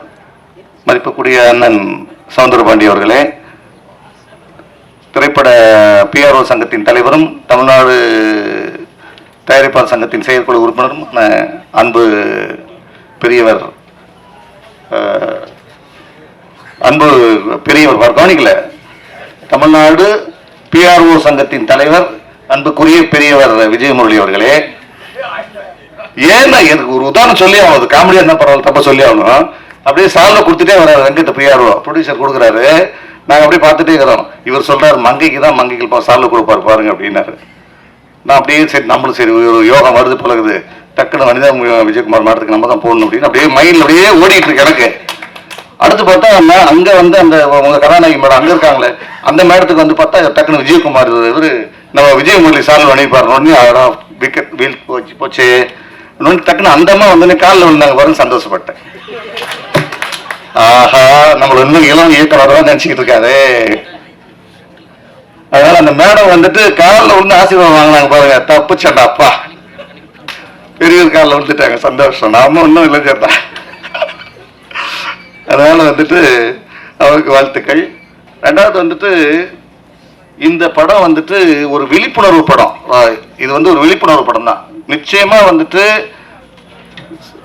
மதிப்புக்குரிய அண்ணன் சவுந்தரபாண்டி அவர்களே, திரைப்பட பிஆர்ஓ சங்கத்தின் தலைவரும் தமிழ்நாடு தயாரிப்பாளர் சங்கத்தின் செயற்குழு உறுப்பினரும் அன்பு பெரியவர் கவனிக்கல, தமிழ்நாடு பிஆர்ஓ சங்கத்தின் தலைவர் அன்புக்குரிய பெரியவர் விஜயமுரளி அவர்களே. ஏன்னா எனக்கு ஒரு உதாரணம் சொல்லி ஆகும், காமெடியா இருந்தால் பரவாயில்ல, தப்ப சொல்லி ஆகணும். அப்படியே சாலில் கொடுத்துட்டே வர்றாரு வெங்கட் பிஆர்ஓ ப்ரொடியூசர் கொடுக்குறாரு. நாங்கள் அப்படியே பார்த்துட்டே இருக்கிறோம். இவர் சொல்றாரு மங்கைக்கு தான் மங்கைகள் சாலில் கொடுப்பாரு பாருங்க அப்படின்னாரு. நான் அப்படியே சரி நம்மளும் சரி ஒரு யோகம் வருது பழகுது, டக்குன்னு வனிதா விஜயகுமார் மேடத்துக்கு நம்ம தான் போடணும் அப்படின்னு அப்படியே மைண்டில் அப்படியே ஓடிட்டு இருக்கு எனக்கு. அடுத்து பார்த்தா அங்கே வந்து அந்த உங்க கதாநாயகி மேடம் அங்கே இருக்காங்களே, அந்த மேடத்துக்கு வந்து பார்த்தா டக்குன்னு விஜயகுமார் இவர் நம்ம விஜயமுரளி சாலில் வணிப்பார் உடனே அதெல்லாம் விக்கெட் வீல் போச்சு டக்குன்னு அந்த அம்மா வந்து காலில் விழுந்தாங்க பாருன்னு சந்தோஷப்பட்டேன். ஆஹா, நம்மள இன்னும் இளம் இயக்குனர்தான் நினைச்சுக்கிட்டு இருக்காரு. அதனால அந்த மேடம் வந்துட்டு காலில் விழுந்து ஆசீர்வாதம் வாங்கினாங்க பாருங்க, தப்புச்சண்டா அப்பா, பெரியவர் காலில் விழுந்துட்டாங்க, சந்தோஷம். நாம இன்னும் இல்லை சேர்த்தா. அதனால வந்துட்டு அவருக்கு வாழ்த்துக்கள். ரெண்டாவது வந்துட்டு இந்த படம் வந்துட்டு ஒரு விழிப்புணர்வு படம். இது வந்து ஒரு விழிப்புணர்வு படம் தான். நிச்சயமா வந்துட்டு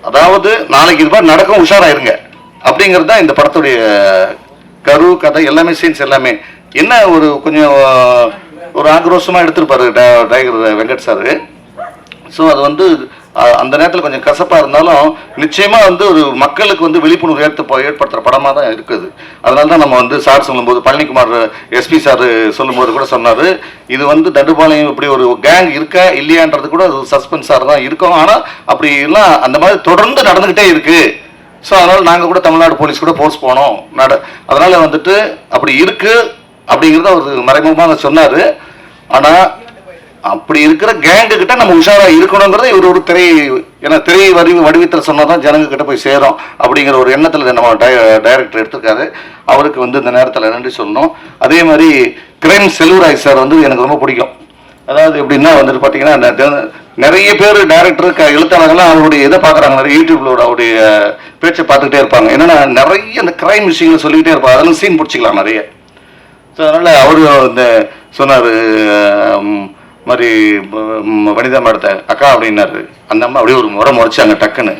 அதாவது நாளைக்கு இது மாதிரி நடக்கும், உஷாராயிருங்க அப்படிங்கிறது தான் இந்த படத்துடைய கரு கதை எல்லாமே, சீன்ஸ் எல்லாமே. என்ன ஒரு கொஞ்சம் ஒரு ஆக்ரோஷமா எடுத்திருப்பாரு டைகர் வெங்கட் சாரு. ஸோ அது வந்து அந்த நேரத்தில் கொஞ்சம் கசப்பாக இருந்தாலும் நிச்சயமாக வந்து ஒரு மக்களுக்கு வந்து விழிப்புணர்வு ஏற்படுத்துகிற படமாக தான் இருக்குது. அதனால தான் நம்ம வந்து சார் சொல்லும்போது, பழனிக்குமார் எஸ்பி சார் சொல்லும்போது கூட சொன்னார், இது வந்து தண்டுபாளையம் இப்படி ஒரு கேங் இருக்கா இல்லையான்றது கூட அது சஸ்பென்ஸாக தான் இருக்கும். ஆனால் அப்படி எல்லாம் அந்த மாதிரி தொடர்ந்து நடந்துக்கிட்டே இருக்குது. ஸோ அதனால் நாங்கள் கூட தமிழ்நாடு போலீஸ் கூட ஃபோர்ஸ் போனோம். அதனால் வந்துட்டு அப்படி இருக்குது அப்படிங்கிறத அவர் மறைமுகமாக சொன்னார். ஆனால் அப்படி இருக்கிற கேங்கு கிட்ட நம்ம உஷாரா இருக்கணுங்கிறத இவர் ஒரு திரை வடிவத்தில் சொன்னாதான் ஜனங்க கிட்ட போய் சேரும் அப்படிங்கிற ஒரு எண்ணத்துல நம்ம டைரக்டர் எடுத்திருக்காரு. அவருக்கு வந்து இந்த நேரத்தில் நன்றி சொல்லணும். அதே மாதிரி கிரைம் செல்வராஜ் சார் வந்து எனக்கு ரொம்ப பிடிக்கும். அதாவது எப்படின்னா வந்துட்டு பார்த்தீங்கன்னா, நிறைய பேர் டைரக்டர் எழுத்தாளர்கள்லாம் அவருடைய இதை பார்க்குறாங்க, நிறைய யூடியூப்ல அவருடைய பேச்சை பார்த்துக்கிட்டே இருப்பாங்க. என்னன்னா நிறைய இந்த கிரைம் விஷயங்களை சொல்லிக்கிட்டே இருப்பாங்க, அதெல்லாம் சீன் பிடிச்சிக்கலாம் நிறைய. ஸோ அதனால அவரு இந்த சொன்னார் மாதிரி வனிதா மேடத்தை அக்கா அப்படின்னாரு. அந்த அம்மா அப்படியே ஒரு முறைச்சாங்க டக்குன்னு.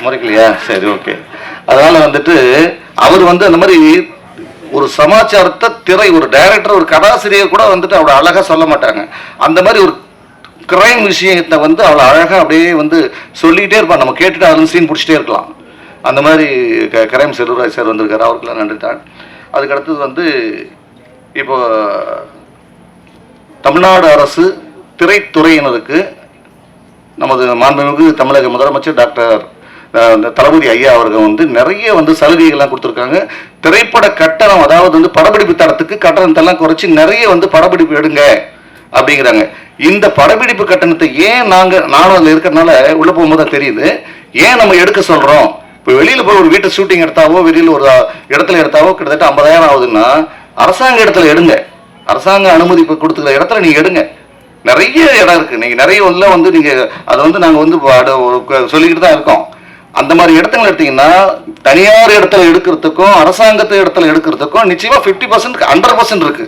முறைக்கலையா, சரி ஓகே. அதனால வந்துட்டு அவர் வந்து அந்த மாதிரி ஒரு சமாச்சாரத்தை ஒரு டைரக்டர் ஒரு கதாசிரியர் கூட வந்துட்டு அவ்வளோ அழகா சொல்ல மாட்டாங்க. அந்த மாதிரி ஒரு கிரைம் விஷயத்தை வந்து அவ்வளோ அழகா அப்படியே வந்து சொல்லிகிட்டே இருப்பாங்க, நம்ம கேட்டுட்டு அதில் சீன் பிடிச்சிட்டே இருக்கலாம். அந்த மாதிரி கிரைம் செல்வராஜ் சார் வந்திருக்காரு, அவருக்கெல்லாம் நன்றி தான். அதுக்கடுத்தது வந்து இப்போ தமிழ்நாடு அரசு திரைத்துறையினருக்கு நமது மாண்புமிகு தமிழக முதலமைச்சர் டாக்டர் தளபதி ஐயா அவர்கள் வந்து நிறைய வந்து சலுகைகள்லாம் கொடுத்துருக்காங்க. திரைப்பட கட்டணம், அதாவது வந்து படப்பிடிப்பு தரத்துக்கு கட்டணத்தெல்லாம் குறைச்சி நிறைய வந்து படப்பிடிப்பு எடுங்க அப்படிங்கிறாங்க. இந்த படப்பிடிப்பு கட்டணத்தை ஏன் நானும் அதில் இருக்கிறதுனால உள்ள போகும்போது தெரியுது ஏன் நம்ம எடுக்க சொல்றோம். இப்போ வெளியில போய் ஒரு வீட்டை ஷூட்டிங் எடுத்தாவோ வெளியில் ஒரு இடத்துல எடுத்தாவோ கிட்டத்தட்ட 50,000 ஆகுதுன்னா அரசாங்க இடத்துல எடுங்க, அரசாங்க அனுமதி கொடுத்துக்கிற இடத்துல நீங்க எடுங்க. நிறைய இடம் இருக்கு, நீங்க நிறைய உள்ள வந்து நீங்க அதை வந்து நாங்கள் வந்து சொல்லிக்கிட்டு தான் இருக்கோம். அந்த மாதிரி இடத்துல எடுத்தீங்கன்னா தனியார் இடத்துல எடுக்கிறதுக்கும் அரசாங்கத்து இடத்துல எடுக்கிறதுக்கும் நிச்சயமா 50% 100% இருக்கு.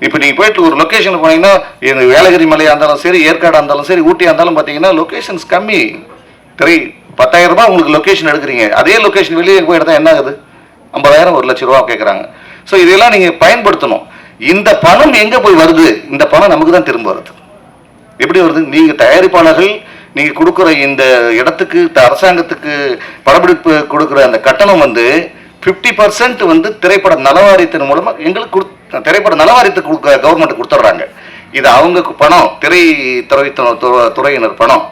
இப்போ நீங்க போயிட்டு ஒரு லொக்கேஷன் போனீங்கன்னா, வேளகிரி மலையா இருந்தாலும் சரி, ஏற்காடா இருந்தாலும் சரி, ஊட்டியா இருந்தாலும் பார்த்தீங்கன்னா லொக்கேஷன்ஸ் கம்மி. 10,000 ரூபாய் உங்களுக்கு லொக்கேஷன் எடுக்கிறீங்க, அதே லொக்கேஷன் வெளியே போய் எடுத்தா என்ன ஆகுது? 50,000 1,00,000 ரூபா கேட்குறாங்க. ஸோ இதெல்லாம் நீங்க பயன்படுத்தணும். இந்த பணம் எங்க போய் வருது? இந்த பணம் நமக்கு தான் திரும்ப வருது. எப்படி வருது? நீங்க தயாரிப்பாளர்கள் நீங்க கொடுக்குற இந்த இடத்துக்கு அரசாங்கத்துக்கு படப்பிடிப்பு கொடுக்குற அந்த கட்டணம் வந்து 50% வந்து திரைப்பட நலவாரியத்தின் மூலமா எங்களுக்கு திரைப்பட நலவாரியத்துக்கு கவர்மெண்ட் கொடுத்துட்றாங்க. இது அவங்க பணம், துறையினர் பணம்.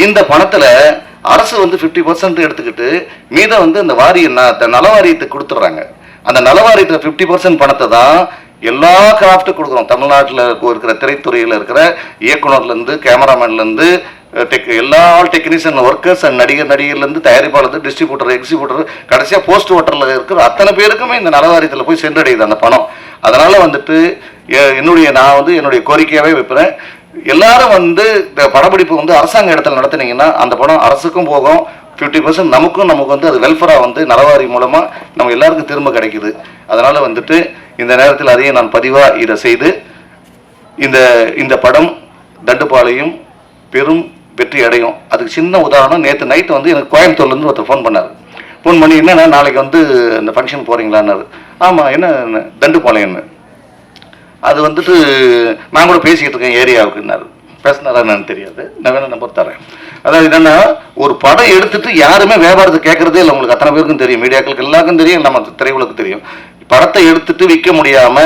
இந்த பணத்துல அரசு வந்து 50% எடுத்துக்கிட்டு மீதம் வந்து அந்த நலவாரியத்துக்கு கொடுத்துட்றாங்க. அந்த நலவாரியத்தில் 50% பணத்தை தான் எல்லா கிராஃப்ட்டும் கொடுக்குறோம். தமிழ்நாட்டில் இருக்கிற திரைத்துறையில் இருக்கிற இயக்குனர்லேருந்து கேமராமேன்லேருந்து எல்லா டெக்னீஷியன் ஒர்க்கர்ஸ் அண்ட் நடிகர்லேருந்து தயாரிப்பாளர், டிஸ்ட்ரிபியூட்டர், எக்ஸிபியூட்டர், கடைசியாக போஸ்ட் ஓட்டரில் இருக்கிற அத்தனை பேருக்குமே இந்த நலவாரியத்தில் போய் சென்றடையுது அந்த பணம். அதனால வந்துட்டு நான் வந்து என்னுடைய கோரிக்கையாகவே வைக்கிறேன், எல்லாரும் வந்து இந்த படப்பிடிப்பு வந்து அரசாங்க இடத்துல நடத்துனீங்கன்னா அந்த படம் அரசுக்கும் போகும், 50% நமக்கு வந்து அது வெல்ஃபேராக வந்து நலவாரி மூலமாக நம்ம எல்லாருக்கும் திரும்ப கிடைக்குது. அதனால வந்துட்டு இந்த நேரத்தில் அதையும் நான் பதிவாக இதை செய்து இந்த படம் தண்டுபாளையம் பெரும் வெற்றி அடையும். அதுக்கு சின்ன உதாரணம், நேற்று நைட்டு வந்து எனக்கு கோயம்புத்தூர்லேருந்து ஒருத்தர் ஃபோன் பண்ணார். ஃபோன் பண்ணி என்னன்னா நாளைக்கு வந்து இந்த ஃபங்க்ஷன் போகிறீங்களான்னாரு. ஆமாம், என்ன தண்டுபாளையம்னு. அது வந்துட்டு நான் கூட பேசிக்கிட்டு இருக்கேன் ஏரியாவுக்குன்னாரு. பேசினாரா என்னன்னு தெரியாது, நான் வேணா நம்பர் தரேன். அதாவது என்னன்னா, ஒரு படம் எடுத்துட்டு யாருமே வியாபாரத்தை கேட்கறதே இல்லை. உங்களுக்கு அத்தனை பேருக்கும் தெரியும், மீடியாக்களுக்கு எல்லாருக்கும் தெரியும், நம்ம திரையுலகம் தெரியும். படத்தை எடுத்துட்டு விற்க முடியாம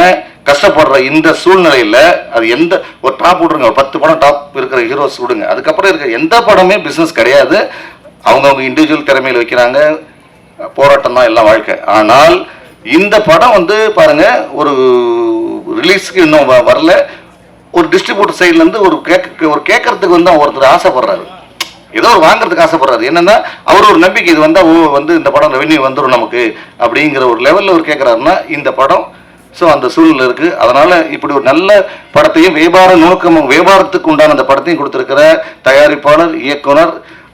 கஷ்டப்படுற இந்த சூழ்நிலையில அது எந்த ஒரு டாப் விடுங்க, ஒரு 10 படம் டாப் இருக்கிற ஹீரோஸ் விடுங்க, அதுக்கப்புறம் இருக்கிற எந்த படமே பிசினஸ் கிடையாது. அவங்கவுங்க இண்டிவிஜுவல் திறமையில வைக்கிறாங்க, போராட்டம் தான் எல்லாம் வாழ்க்கை. ஆனால் இந்த படம் வந்து பாருங்க, ஒரு ரிலீஸ்க்கு இன்னும் வரல, ஒரு டிஸ்ட்ரிபியூட்டர் சைட்ல இருந்து ஒரு கேட்கறதுக்கு வந்து ஒருத்தர் ஆசைப்படுறாரு, ஏதோ ஒரு வாங்குறதுக்கு ஆசைப்படுறாரு. என்னன்னா அவர் ஒரு நம்பிக்கை, இது வந்தா வந்து இந்த படம் ரெவென்யூ வந்துடும் நமக்கு அப்படிங்கிற ஒரு லெவல்ல ஒரு கேட்கிறாருன்னா இந்த படம் அந்த சூழ்நிலை இருக்கு. அதனால இப்படி ஒரு நல்ல படத்தையும் வியாபாரத்துக்கு உண்டான அந்த படத்தையும் கொடுத்திருக்கிற தயாரிப்பாளர் இயக்குனர்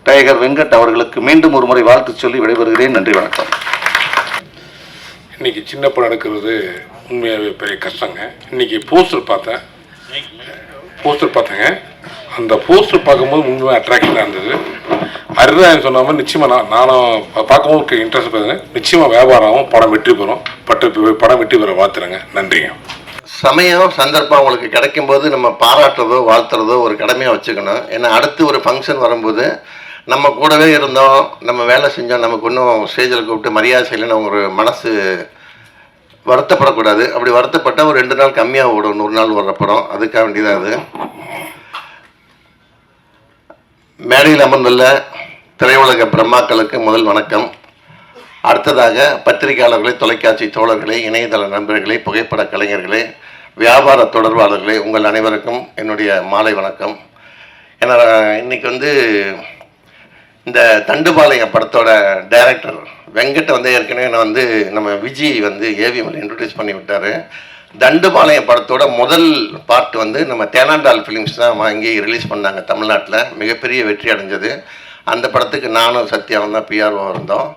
டைகர் வெங்கட் அவர்களுக்கு மீண்டும் ஒரு முறை வாழ்த்து சொல்லி விடைபெறுகிறேன். நன்றி, வணக்கம். இன்னைக்கு சின்ன படம் எடுக்கிறது உண்மையாகவே பெரிய கஷ்டங்க. இன்னைக்கு போஸ்டர் பார்த்தேங்க. அந்த போஸ்டர் பார்க்கும்போது உண்மையாக அட்ராக்ஷனாக இருந்தது. அரிதாயன் சொன்ன மாதிரி நிச்சயமாக நானும் பார்க்கும்போது இன்ட்ரெஸ்ட் பார்த்தேன். நிச்சயமாக வியாபாரம் படம் வெற்றி பெறும், படம் வெற்றி பெற வாழ்த்துறேங்க. நன்றிங்க. சமயம் சந்தர்ப்பம் அவங்களுக்கு கிடைக்கும்போது நம்ம பாராட்டுறதோ வாழ்த்துறதோ ஒரு கடமையாக வச்சுக்கணும். ஏன்னா அடுத்து ஒரு ஃபங்க்ஷன் வரும்போது நம்ம கூடவே இருந்தோம், நம்ம வேலை செஞ்சோம், நமக்கு இன்னும் ஸ்டேஜில் கூப்பிட்டு மரியாதை செய்யலைன்னு ஒரு மனசு வருத்தப்படக்கூடாது. அப்படி வருத்தப்பட்டால் ஒரு 2 நாள் கம்மியாக ஓடும், 100 நாள் வர்ற படம். அதுக்காக வேண்டியதான் அது. மேடையில் அமர்ந்துள்ள திரையுலக பிரம்மாக்களுக்கு முதல் வணக்கம். அடுத்ததாக பத்திரிகையாளர்களே, தொலைக்காட்சி தோழர்களே, இணையதள நண்பர்களே, புகைப்பட கலைஞர்களே, வியாபார தொடர்பாளர்களே, உங்கள் அனைவருக்கும் என்னுடைய மாலை வணக்கம். ஏன்னா இன்னைக்கு இந்த தண்டுபாளையம் படத்தோட டைரக்டர் வெங்கட் ஏற்கனவே நான் நம்ம விஜய் ஏவிஎம்ல இன்ட்ரடியூஸ் பண்ணி விட்டார். தண்டுபாளையம் படத்தோட முதல் பார்ட் நம்ம தேனாண்டால் ஃபிலிம்ஸ் தான் வாங்கி ரிலீஸ் பண்ணாங்க தமிழ்நாட்டில். மிகப்பெரிய வெற்றி அடைஞ்சது. அந்த படத்துக்கு நானும் சத்யாவும் தான் பிஆர்ஓ இருந்தோம்.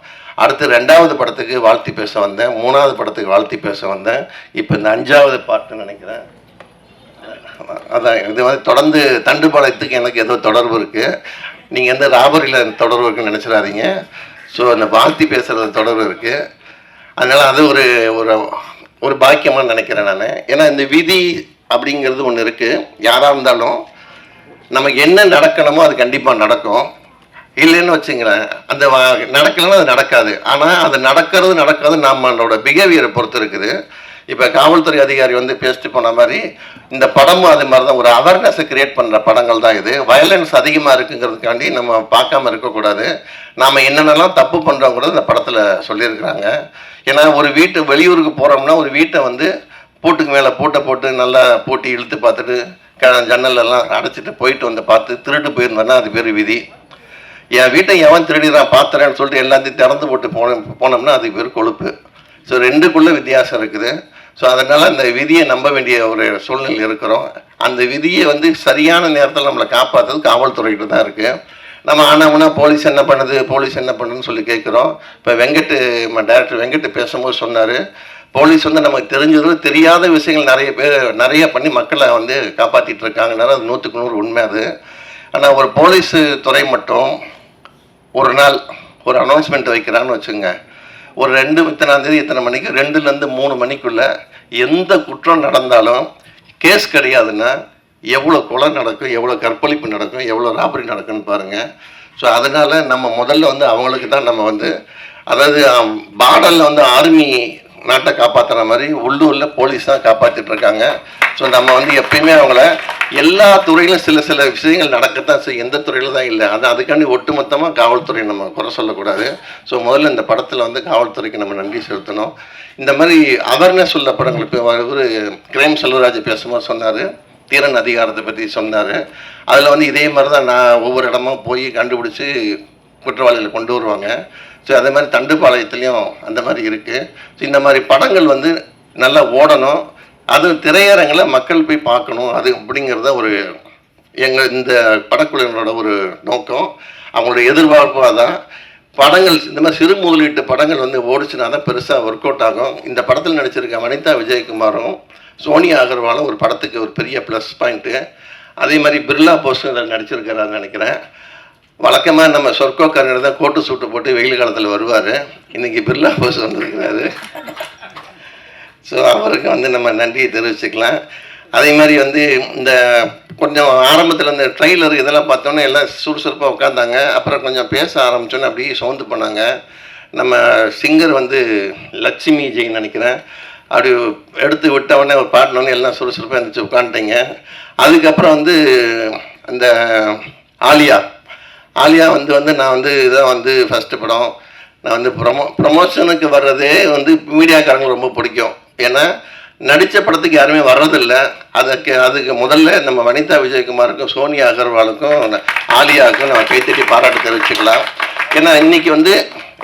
அடுத்து 2வது படத்துக்கு வாழ்த்தி பேச வந்தேன், 3வது படத்துக்கு வாழ்த்தி பேச வந்தேன். இப்போ இந்த 5வது பார்ட்டுன்னு நினைக்கிறேன். அதான் இது தொடர்ந்து தண்டுபாளையத்துக்கு எனக்கு ஏதோ தொடர்பு இருக்குது. நீங்கள் எந்த ராபரியில் தொடர்பு இருக்குன்னு நினச்சிடாதீங்க. ஸோ அந்த வாழ்த்தி பேசுகிறது தொடர்பு இருக்குது. அதனால் அது ஒரு ஒரு பாக்கியமாக நினைக்கிறேன் நான். ஏன்னா இந்த விதி அப்படிங்கிறது ஒன்று இருக்குது. யாராக இருந்தாலும் நமக்கு என்ன நடக்கணுமோ அது கண்டிப்பாக நடக்கும். இல்லைன்னு வச்சுங்களேன், அந்த நடக்கலைன்னா அது நடக்காது. ஆனால் அது நடக்காது நம்மளோட பிஹேவியரை பொறுத்து இருக்குது. இப்போ காவல்துறை அதிகாரி பேசிட்டு போன மாதிரி இந்த படமும் அது மாதிரி தான் ஒரு அவேர்னஸை கிரியேட் பண்ணுற படங்கள் தான் இது. வயலன்ஸ் அதிகமாக இருக்குங்கிறதுக்காண்டி நம்ம பார்க்காம இருக்கக்கூடாது. நாம் என்னென்னலாம் தப்பு பண்ணுறோங்கிறது இந்த படத்தில் சொல்லியிருக்கிறாங்க. ஏன்னா ஒரு வெளியூருக்கு போகிறோம்னா ஒரு வீட்டை பூட்டுக்கு மேலே போட்டு நல்லா பூட்டி இழுத்து பார்த்துட்டு ஜன்னலெல்லாம் அடைச்சிட்டு போயிட்டு பார்த்து திருட்டு போயிருந்தோன்னா அது பேர் விதி. என் வீட்டை எவன் திருடிதான் பார்த்துறேன்னு சொல்லிட்டு எல்லாத்தையும் திறந்து போட்டு போனோம்னா அதுக்கு பேர் கொழுப்பு. ஸோ 2க்குள்ள வித்தியாசம் இருக்குது. ஸோ அதனால் அந்த விதியை நம்ப வேண்டிய ஒரு சூழ்நிலை இருக்கிறோம். அந்த விதியை சரியான நேரத்தில் நம்மளை காப்பாற்றுறது காவல்துறைகிட்ட தான் இருக்குது. நம்ம ஆனாமுன்னா போலீஸ் என்ன பண்ணுதுன்னு சொல்லி கேட்குறோம். இப்போ டைரக்டர் வெங்கட் பேசும்போது சொன்னார், போலீஸ் நமக்கு தெரிஞ்சது தெரியாத விஷயங்கள் நிறைய பண்ணி மக்களை காப்பாற்றிட்டு இருக்காங்கனால அது 100க்கு 100 உண்மை அது. ஆனால் ஒரு போலீஸு துறை மட்டும் ஒரு நாள் ஒரு அனௌன்ஸ்மெண்ட் வைக்கிறான்னு வச்சுங்க, ஒரு 2 தேதி இத்தனை மணிக்கு 2லேருந்து 3 மணிக்குள்ளே எந்த குற்றம் நடந்தாலும் கேஸ் கிடையாதுன்னா எவ்வளோ கொலை நடக்கும், எவ்வளோ கற்பழிப்பு நடக்கும், எவ்வளோ ராபரி நடக்குன்னு பாருங்கள். ஸோ அதனால் நம்ம முதல்ல அவங்களுக்கு தான் நம்ம அதாவது பார்டரில் ஆர்மி நாட்டை காப்பாற்றுற மாதிரி உள்ளூரில் போலீஸ் தான் காப்பாற்றிட்டு இருக்காங்க. ஸோ நம்ம எப்பயுமே அவங்கள எல்லா துறையிலும் சில விஷயங்கள் நடக்கத்தான் செய்யும், எந்த துறையில் தான் இல்லை. அதுக்காண்டி ஒட்டுமொத்தமாக காவல்துறை நம்ம குறை சொல்லக்கூடாது. ஸோ முதல்ல இந்த படத்தில் காவல்துறைக்கு நம்ம நன்றி செலுத்தணும். இந்த மாதிரி அவேர்னஸ் உள்ள படங்கள் இப்போ ஒரு கிரைம் செல்வராஜ் பேசும்போது சொன்னார், தீரன் அதிகாரத்தை பற்றி சொன்னார். அதில் இதே மாதிரி தான் நான் ஒவ்வொரு இடமா போய் கண்டுபிடிச்சி குற்றவாளிகளை கொண்டு வருவாங்க. ஸோ அதே மாதிரி தண்டுபாளையத்துலேயும் அந்த மாதிரி இருக்குது. ஸோ இந்த மாதிரி படங்கள் நல்லா ஓடணும், அது திரையரங்கில் மக்கள் போய் பார்க்கணும். அது அப்படிங்கிறத இந்த படக்குழுவினரோட ஒரு நோக்கம், அவங்களுடைய எதிர்பார்ப்பு. அதான் படங்கள் இந்த மாதிரி சிறு முதலீட்டு படங்கள் ஓடிச்சுனா தான் பெருசாக ஒர்க் அவுட் ஆகும். இந்த படத்தில் நடிச்சிருக்க வனிதா விஜயகுமாரும் சோனியா அகர்வாலும் ஒரு படத்துக்கு ஒரு பெரிய ப்ளஸ் பாயிண்ட்டு. அதே மாதிரி பிர்லா போஸும் இதில் நடிச்சிருக்கிறாருன்னு நினைக்கிறேன். வழக்கமாக நம்ம சொர்க்கோக்காரர் தான் கோட்டு சூட்டு போட்டு வெயில் காலத்தில் வருவார். இன்றைக்கி பிர்லா போஸ் வந்திருக்கிறாரு. ஸோ அவருக்கு நம்ம நன்றியை தெரிவிச்சுக்கலாம். அதே மாதிரி இந்த கொஞ்சம் ஆரம்பத்தில் இந்த ட்ரெய்லர் இதெல்லாம் பார்த்தோன்னே எல்லாம் சுறுசுறுப்பாக உட்காந்தாங்க. அப்புறம் கொஞ்சம் பேச ஆரம்பித்தோன்னே அப்படியே சவுந்து பண்ணாங்க. நம்ம சிங்கர் லட்சுமி ஜெயின் நினைக்கிறேன், அப்படி எடுத்து விட்டவுடனே ஒரு பாட்டினோடனே எல்லாம் சுறுசுறுப்பாக இருந்துச்சு, உட்காந்துட்டீங்க. அதுக்கப்புறம் அந்த ஆலியா நான் இதான் ஃபஸ்ட்டு படம். நான் ப்ரமோஷனுக்கு வர்றதே மீடியாக்காரங்களுக்கு ரொம்ப பிடிக்கும். ஏன்னா நடித்த படத்துக்கு யாருமே வர்றதில்லை. அதுக்கு முதல்ல நம்ம வனிதா விஜயகுமாருக்கும் சோனியா அகர்வாலுக்கும் ஆலியாவுக்கும் நம்ம கைத்தட்டி பாராட்டு தெரிவிச்சுக்கலாம். ஏன்னா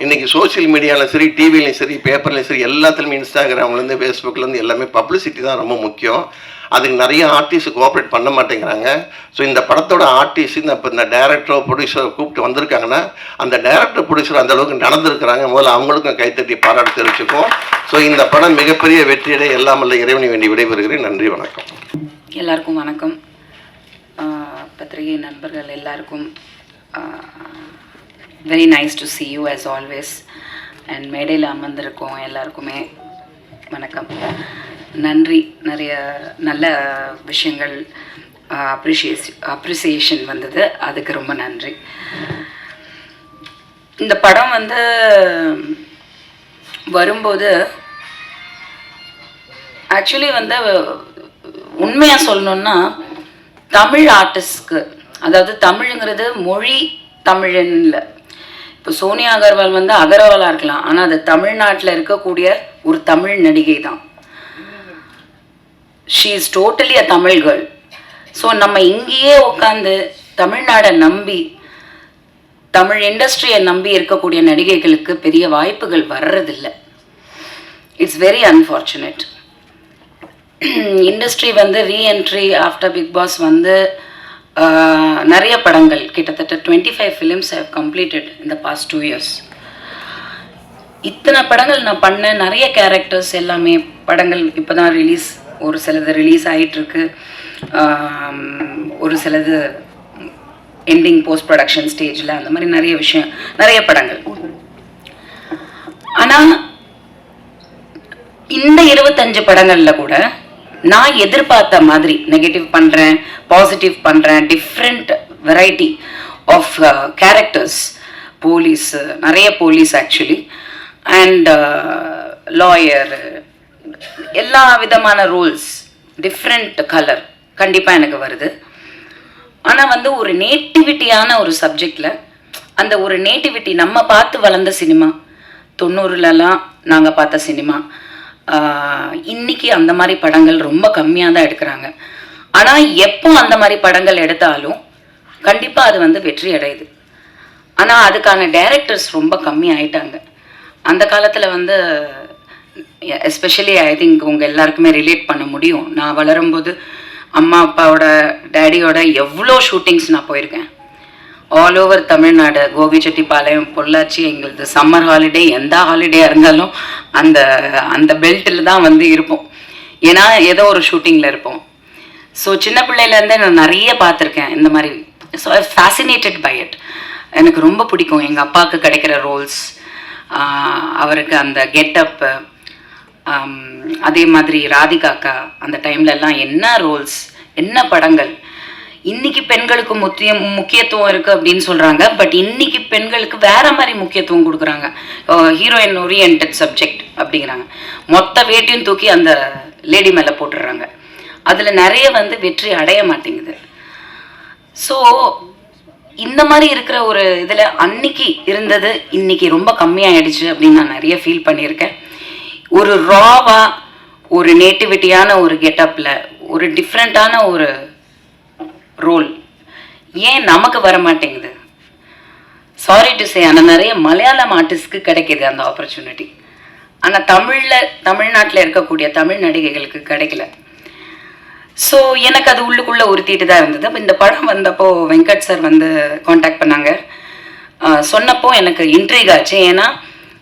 இன்றைக்கி சோசியல் மீடியாவில் சரி, டிவிலையும் சரி, பேப்பர்லையும் சரி, எல்லாத்துலேயுமே இன்ஸ்டாகிராம்லேருந்து ஃபேஸ்புக்லேருந்து எல்லாமே பப்ளிசிட்டி தான் ரொம்ப முக்கியம். அதுக்கு நிறைய ஆர்டிஸ்ட் கோஆப்ரேட் பண்ண மாட்டேங்கிறாங்க. ஸோ இந்த படத்தோட ஆர்டிஸ்ட் இப்போ இந்த டைரக்டரோ ப்ரொடியூசரோ கூப்பிட்டு வந்திருக்காங்கன்னா அந்த டைரக்டர் ப்ரொடியூசர் அந்தளவுக்கு நடந்திருக்கிறாங்க. முதல்ல அவங்களுக்கும் கைத்தட்டி பாராட்டு தெரிவிச்சுப்போம். ஸோ இந்த படம் மிகப்பெரிய வெற்றியடைய எல்லாம் வல்ல இறைவனை வேண்டி விடைபெறுகிறேன். நன்றி, வணக்கம். எல்லாருக்கும் வணக்கம். பத்திரிகை நண்பர்கள் எல்லாருக்கும் very nice to see you as always. And மேடையில் அமர்ந்திருக்கோம் எல்லாருக்குமே வணக்கம். நன்றி. நிறைய நல்ல விஷயங்கள் அப்ரிசியேஷன் வந்தது, அதுக்கு ரொம்ப நன்றி. இந்த படம் வந்து வரும்போது ஆக்சுவலி வந்து உண்மையாக சொல்லணுன்னா தமிழ் ஆர்டிஸ்ட்க்கு, அதாவது தமிழுங்கிறது மொழி தமிழன் இல்லை. இப்போ சோனியா அகர்வால் வந்து அகர்வாலாக இருக்கலாம், ஆனால் அது தமிழ்நாட்டில் இருக்கக்கூடிய ஒரு தமிழ் நடிகை தான். She is totally a Tamil girl. So நம்ம இங்கேயே உட்காந்து தமிழ்நாடை நம்பி, தமிழ் இண்டஸ்ட்ரியை நம்பி இருக்கக்கூடிய நடிகைகளுக்கு பெரிய வாய்ப்புகள் வர்றதில்லை. It's very unfortunate. இண்டஸ்ட்ரி வந்து ரீஎன்ட்ரி ஆஃப்டர் பிக் பாஸ் வந்து நிறைய படங்கள், கிட்டத்தட்ட 25 ஃபிலிம்ஸ் ஹேவ் கம்ப்ளீட்டட் இந்த பாஸ்ட் 2 years. இத்தனை படங்கள் நான் பண்ணேன், நிறைய கேரக்டர்ஸ் எல்லாமே படங்கள் இப்போ தான் ரிலீஸ், ஒரு சிலது ரிலீஸ் ஆகிட்டுருக்கு, ஒரு சிலது எண்டிங் போஸ்ட் ப்ரொடக்ஷன் ஸ்டேஜில், அந்த மாதிரி நிறைய விஷயம், நிறைய படங்கள். ஆனால் இந்த 25 படங்களில் கூட நான் எதிர்பார்த்த மாதிரி நெகட்டிவ் பண்ணுறேன், பாசிட்டிவ் பண்ணுறேன், different variety of characters, police, நிறைய போலீஸ் ஆக்சுவலி, அண்ட் லாயர், எல்லா விதமான ரோல்ஸ், டிஃப்ரெண்ட் கலர் கண்டிப்பாக எனக்கு வருது. ஆனால் வந்து ஒரு நேட்டிவிட்டியான ஒரு சப்ஜெக்டில், அந்த ஒரு நேட்டிவிட்டி நம்ம பார்த்து வளர்ந்த சினிமா, 90லலாம் நாங்கள் பார்த்த சினிமா, இன்னைக்கு அந்த மாதிரி படங்கள் ரொம்ப கம்மியாக தான் எடுக்கிறாங்க. ஆனால் எப்போ அந்த மாதிரி படங்கள் எடுத்தாலும் கண்டிப்பாக அது வந்து வெற்றி அடையுது. ஆனால் அதுக்கான டைரக்டர்ஸ் ரொம்ப கம்மி ஆயிட்டாங்க. அந்த காலத்தில் வந்து எஸ்பெஷலி ஐ திங்க் உங்கள் எல்லாருக்குமே ரிலேட் பண்ண முடியும். நான் வளரும்போது அம்மா அப்பாவோட டேடியோட எவ்வளோ ஷூட்டிங்ஸ் நான் போயிருக்கேன். ஆல் ஓவர் தமிழ்நாடு, கோபிச்செட்டிப்பாளையம், பொள்ளாச்சி, எங்களுக்கு சம்மர் ஹாலிடே, எந்த ஹாலிடேயாக இருந்தாலும் அந்த அந்த பெல்ட்டில் தான் வந்து இருப்போம். ஏன்னா ஏதோ ஒரு ஷூட்டிங்கில் இருப்போம். ஸோ சின்ன பிள்ளையிலேருந்தே நான் நிறைய பார்த்துருக்கேன் இந்த மாதிரி. So I fascinated by it. எனக்கு ரொம்ப பிடிக்கும் எங்கள் அப்பாவுக்கு கிடைக்கிற ரோல்ஸ், அவருக்கு அந்த கெட்டப்பு, அதே மாதிரி ராதிகாக்கா அந்த டைம்லலாம் என்ன ரோல்ஸ், என்ன படங்கள். இன்னைக்கு பெண்களுக்கு முக்கியத்துவம் இருக்குது அப்படின்னு சொல்கிறாங்க, பட் இன்னைக்கு பெண்களுக்கு வேற மாதிரி முக்கியத்துவம் கொடுக்குறாங்க. ஹீரோயின் ஓரியன்டட் சப்ஜெக்ட் அப்படிங்கிறாங்க. மொத்த வேட்டையும் தூக்கி அந்த லேடி மேலே போட்டுடுறாங்க. அதில் நிறைய வந்து வெற்றி அடைய மாட்டேங்குது. ஸோ இந்த மாதிரி இருக்கிற ஒரு இதில் அன்னைக்கு இருந்தது இன்னைக்கு ரொம்ப கம்மியாயிடுச்சு அப்படின்னு நான் நிறைய ஃபீல் பண்ணியிருக்கேன். ஒரு ராவாக, ஒரு நேட்டிவிட்டியான ஒரு கெட்டப்பில், ஒரு டிஃப்ரெண்ட்டான ஒரு ரோல் ஏன் நமக்கு வர மாட்டேங்குது? சாரி டு சே, ஆனால் நிறைய மலையாளம் ஆர்டிஸ்ட்க்கு கிடைக்கிது அந்த ஆப்பர்ச்சுனிட்டி. ஆனால் தமிழ்நாட்டில் இருக்கக்கூடிய தமிழ் நடிகைகளுக்கு கிடைக்கல. ஸோ எனக்கு அது உள்ளுக்குள்ளே உறுத்திட்டு தான் இருந்தது. அப்போ இந்த படம் வந்தப்போ வெங்கட் சார் வந்து காண்டாக்ட் பண்ணாங்க. சொன்னப்போ எனக்கு இன்ட்ரிக் ஆச்சு. ஏன்னா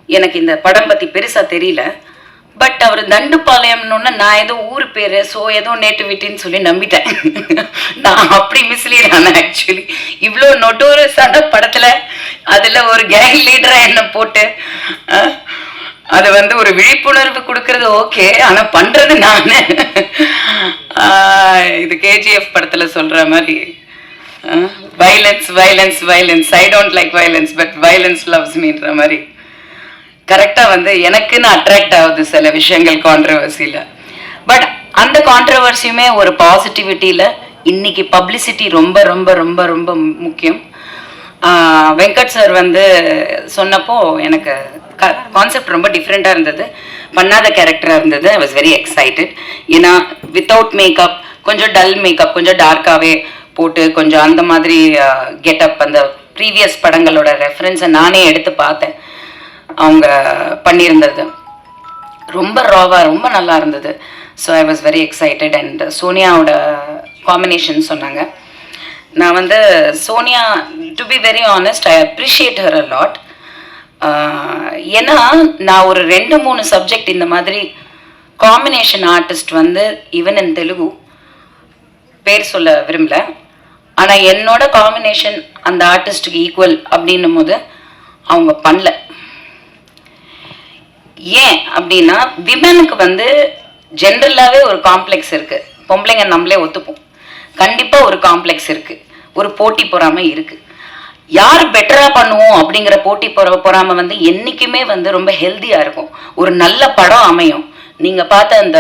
எனக்கு இந்த படம் பற்றி பெருசாக தெரியல. பட் அவர் தண்டுபாளையம்னு நான் ஏதோ ஊர் பேர், ஸோ ஏதோ நேட்டிவிட்டின்னு சொல்லி நம்பிட்டேன். நான் அப்படி மிஸ்லீட் ஆனேன் ஆக்சுவலி. இவ்வளோ நொட்டோரஸான படத்தில் அதில் ஒரு கேங் லீடராக என்ன போட்டு அது வந்து ஒரு விழிப்புணர்வு கொடுக்கறது ஓகே, ஆனால் பண்ணுறது நான் இது கேஜிஎஃப் படத்தில் சொல்கிற மாதிரி violence violence violence, I don't like violence but violence loves மீன்ற மாதிரி கரெக்டாக வந்து எனக்குன்னு அட்ராக்ட் ஆகுது சில விஷயங்கள் கான்ட்ரவர்சியில். பட் அந்த கான்ட்ரவர்சியுமே ஒரு பாசிட்டிவிட்டியில் இன்னைக்கு பப்ளிசிட்டி ரொம்ப ரொம்ப ரொம்ப ரொம்ப முக்கியம். வெங்கட் சார் வந்து சொன்னப்போ எனக்கு கான்செப்ட் ரொம்ப டிஃப்ரெண்ட்டாக இருந்தது, பண்ணாத கேரக்டராக இருந்தது. ஐ வாஸ் வெரி எக்ஸைட்டட். ஏன்னா வித்தவுட் மேக்கப், கொஞ்சம் டல் மேக்கப், கொஞ்சம் டார்க்காகவே போட்டு, கொஞ்சம் அந்த மாதிரி கெட்டப், அந்த ப்ரீவியஸ் படங்களோட ரெஃபரன்ஸை நானே எடுத்து பார்த்தேன். அவங்க பண்ணியிருந்தது ரொம்ப ராவாக ரொம்ப நல்லா இருந்தது. So I was very excited. And சோனியாவோட காம்பினேஷன் சொன்னாங்க. நான் வந்து Sonia, to be very honest, I appreciate her a lot. ஏன்னா நான் ஒரு 2-3 சப்ஜெக்ட் இந்த மாதிரி காம்பினேஷன் ஆர்டிஸ்ட் வந்து ஈவன் இன் தெலுங்கு பேர் சொல்ல விரும்பல, ஆனால் என்னோட காம்பினேஷன் அந்த ஆர்டிஸ்ட்டுக்கு ஈக்குவல் அப்படின்னும் போது அவங்க பண்ணல. ஏன் அப்படின்னா விமனுக்கு வந்து ஜென்ரலாகவே ஒரு காம்ப்ளெக்ஸ் இருக்குது. பொம்பளைங்க நம்மளே ஒத்துப்போம், கண்டிப்பாக ஒரு காம்ப்ளெக்ஸ் இருக்குது, ஒரு போட்டி பொறாமை இருக்குது. யார் பெட்டராக பண்ணுவோம் அப்படிங்கிற போட்டி பொறாமை வந்து என்றைக்குமே வந்து ரொம்ப ஹெல்த்தியாக இருக்கும். ஒரு நல்ல படம் அமையும். நீங்கள் பார்த்த அந்த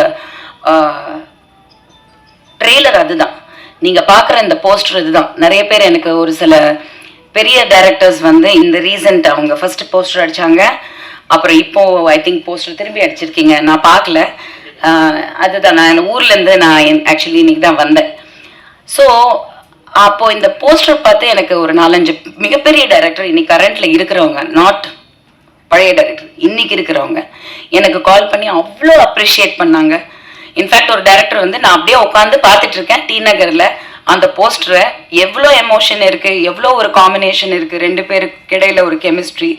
ட்ரெய்லர் அதுதான், நீங்கள் பார்க்குற இந்த போஸ்டர் இதுதான். நிறைய பேர் எனக்கு ஒரு சில பெரிய டைரக்டர்ஸ் வந்து இந்த ரீசன்ட் அவங்க ஃபர்ஸ்ட் போஸ்டர் அடித்தாங்க, அப்புறம் இப்போது ஐ திங்க் போஸ்டர் திரும்பி அடிச்சிருக்கீங்க, நான் பார்க்கல. அதுதான், நான் ஊர்லேருந்து நான் ஆக்சுவலி இன்னைக்கு தான் வந்தேன். ஸோ அப்போது இந்த போஸ்டர் பார்த்து எனக்கு ஒரு 4-5 மிகப்பெரிய டைரக்டர் இன்னைக்கு கரண்ட்டில் இருக்கிறவங்க, நாட் பழைய டைரக்டர், இன்னைக்கு இருக்கிறவங்க எனக்கு கால் பண்ணி அவ்வளோ அப்ரிஷியேட் பண்ணாங்க. இன்ஃபேக்ட் ஒரு டைரக்டர் வந்து நான் அப்படியே உட்காந்து பார்த்துட்டு இருக்கேன் டி நகரில், அந்த போஸ்டரை எவ்வளோ எமோஷன் இருக்குது, எவ்வளோ ஒரு காம்பினேஷன் இருக்குது, 2 பேருக்கு இடையில ஒரு கெமிஸ்ட்ரி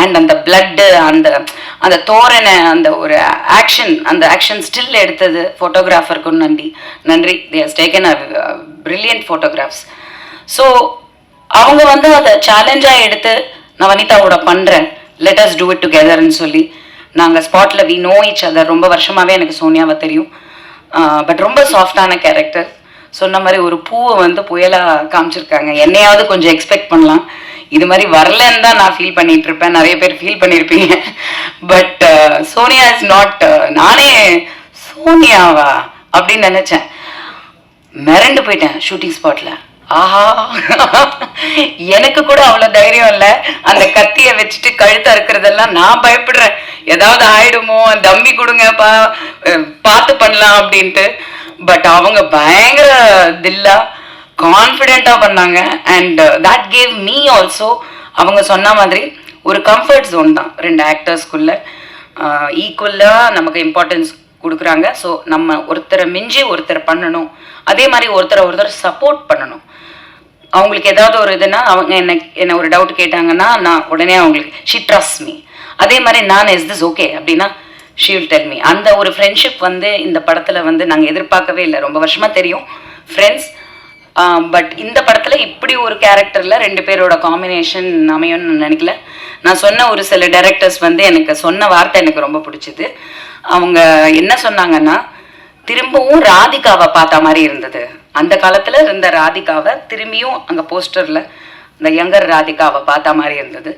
அண்ட் அந்த பிளட்டு, அந்த தோரணை, அந்த ஒரு ஆக்ஷன், அந்த ஆக்ஷன் ஸ்டில் எடுத்தது ஃபோட்டோகிராஃபருக்கும் நன்றி. They has taken a brilliant photographs. So அவங்க வந்து அதை சேலஞ்சாக எடுத்து நான் வனிதாவோட பண்ணுறேன், லெட் அஸ் டூ இட் டுகெதர்னு சொல்லி நாங்கள் ஸ்பாட்டில் வி நோ ஈச் அதர். ரொம்ப வருஷமாகவே எனக்கு சோனியாவை தெரியும், பட் ரொம்ப சாஃப்டான கேரக்டர். சொன்ன மாதிரி ஒரு பூவை வந்து புயலாக காமிச்சிருக்காங்க. என்னையாவது கொஞ்சம் எக்ஸ்பெக்ட் பண்ணலாம், இது மாதிரி வரலன்னு தான் நான் ஃபீல் பண்ணிட்டு இருப்பேன், நிறைய பேர் ஃபீல் பண்ணியிருப்பீங்க. பட் சோனியா இஸ் நாட், நானே சோனியாவா அப்படின்னு நினச்சேன், மிரண்டு போயிட்டேன் ஷூட்டிங் ஸ்பாட்டில். ஆஹா, எனக்கு கூட அவ்வளோ தைரியம் இல்லை. அந்த கத்தியை வச்சுட்டு கழுத்தை இருக்கிறதெல்லாம் நான் பயப்படுறேன், ஏதாவது ஆயிடுமோ, தம்பி கொடுங்கப்பா பார்த்து பண்ணலாம் அப்படின்ட்டு. பட் அவங்க பயங்கர தில்லா கான்ஃபிடென்ட்டாக பண்ணாங்க. And that gave me also, அவங்க சொன்ன மாதிரி ஒரு கம்ஃபர்ட் ஜோன் தான் 2 ஆக்டர்ஸ்குள்ள. ஈக்குவலாக நமக்கு இம்பார்ட்டன்ஸ் கொடுக்குறாங்க. ஸோ நம்ம ஒருத்தரை மிஞ்சி ஒருத்தர் பண்ணணும், அதே மாதிரி ஒருத்தர் சப்போர்ட் பண்ணணும். அவங்களுக்கு ஏதாவது ஒரு இதுனா அவங்க என்ன ஒரு டவுட் கேட்டாங்கன்னா நான் உடனே அவங்களுக்கு ஷி ட்ரஸ்ட் மீ. அதே மாதிரி நான் இஸ் திஸ் ஓகே அப்படின்னா ஷி வில் டெல் மீ. அந்த ஒரு ஃப்ரெண்ட்ஷிப் வந்து இந்த படத்தில் வந்து நாங்கள் எதிர்பார்க்கவே இல்லை. ரொம்ப வருஷமாக தெரியும் ஃப்ரெண்ட்ஸ், பட் இந்த படத்தில் இப்படி ஒரு கேரக்டரில் 2 பேரோட காம்பினேஷன் அமையும்னு நான் நினைக்கல. நான் சொன்ன ஒரு சில டைரக்டர்ஸ் வந்து எனக்கு சொன்ன வார்த்தை எனக்கு ரொம்ப பிடிச்சிது. அவங்க என்ன சொன்னாங்கன்னா, திரும்பவும் ராதிகாவை பார்த்த மாதிரி இருந்தது. அந்த காலத்தில் இருந்த ராதிகாவை திரும்பியும் அங்கே போஸ்டரில் இந்த யங்கர் ராதிகாவை பார்த்த மாதிரி இருந்தது.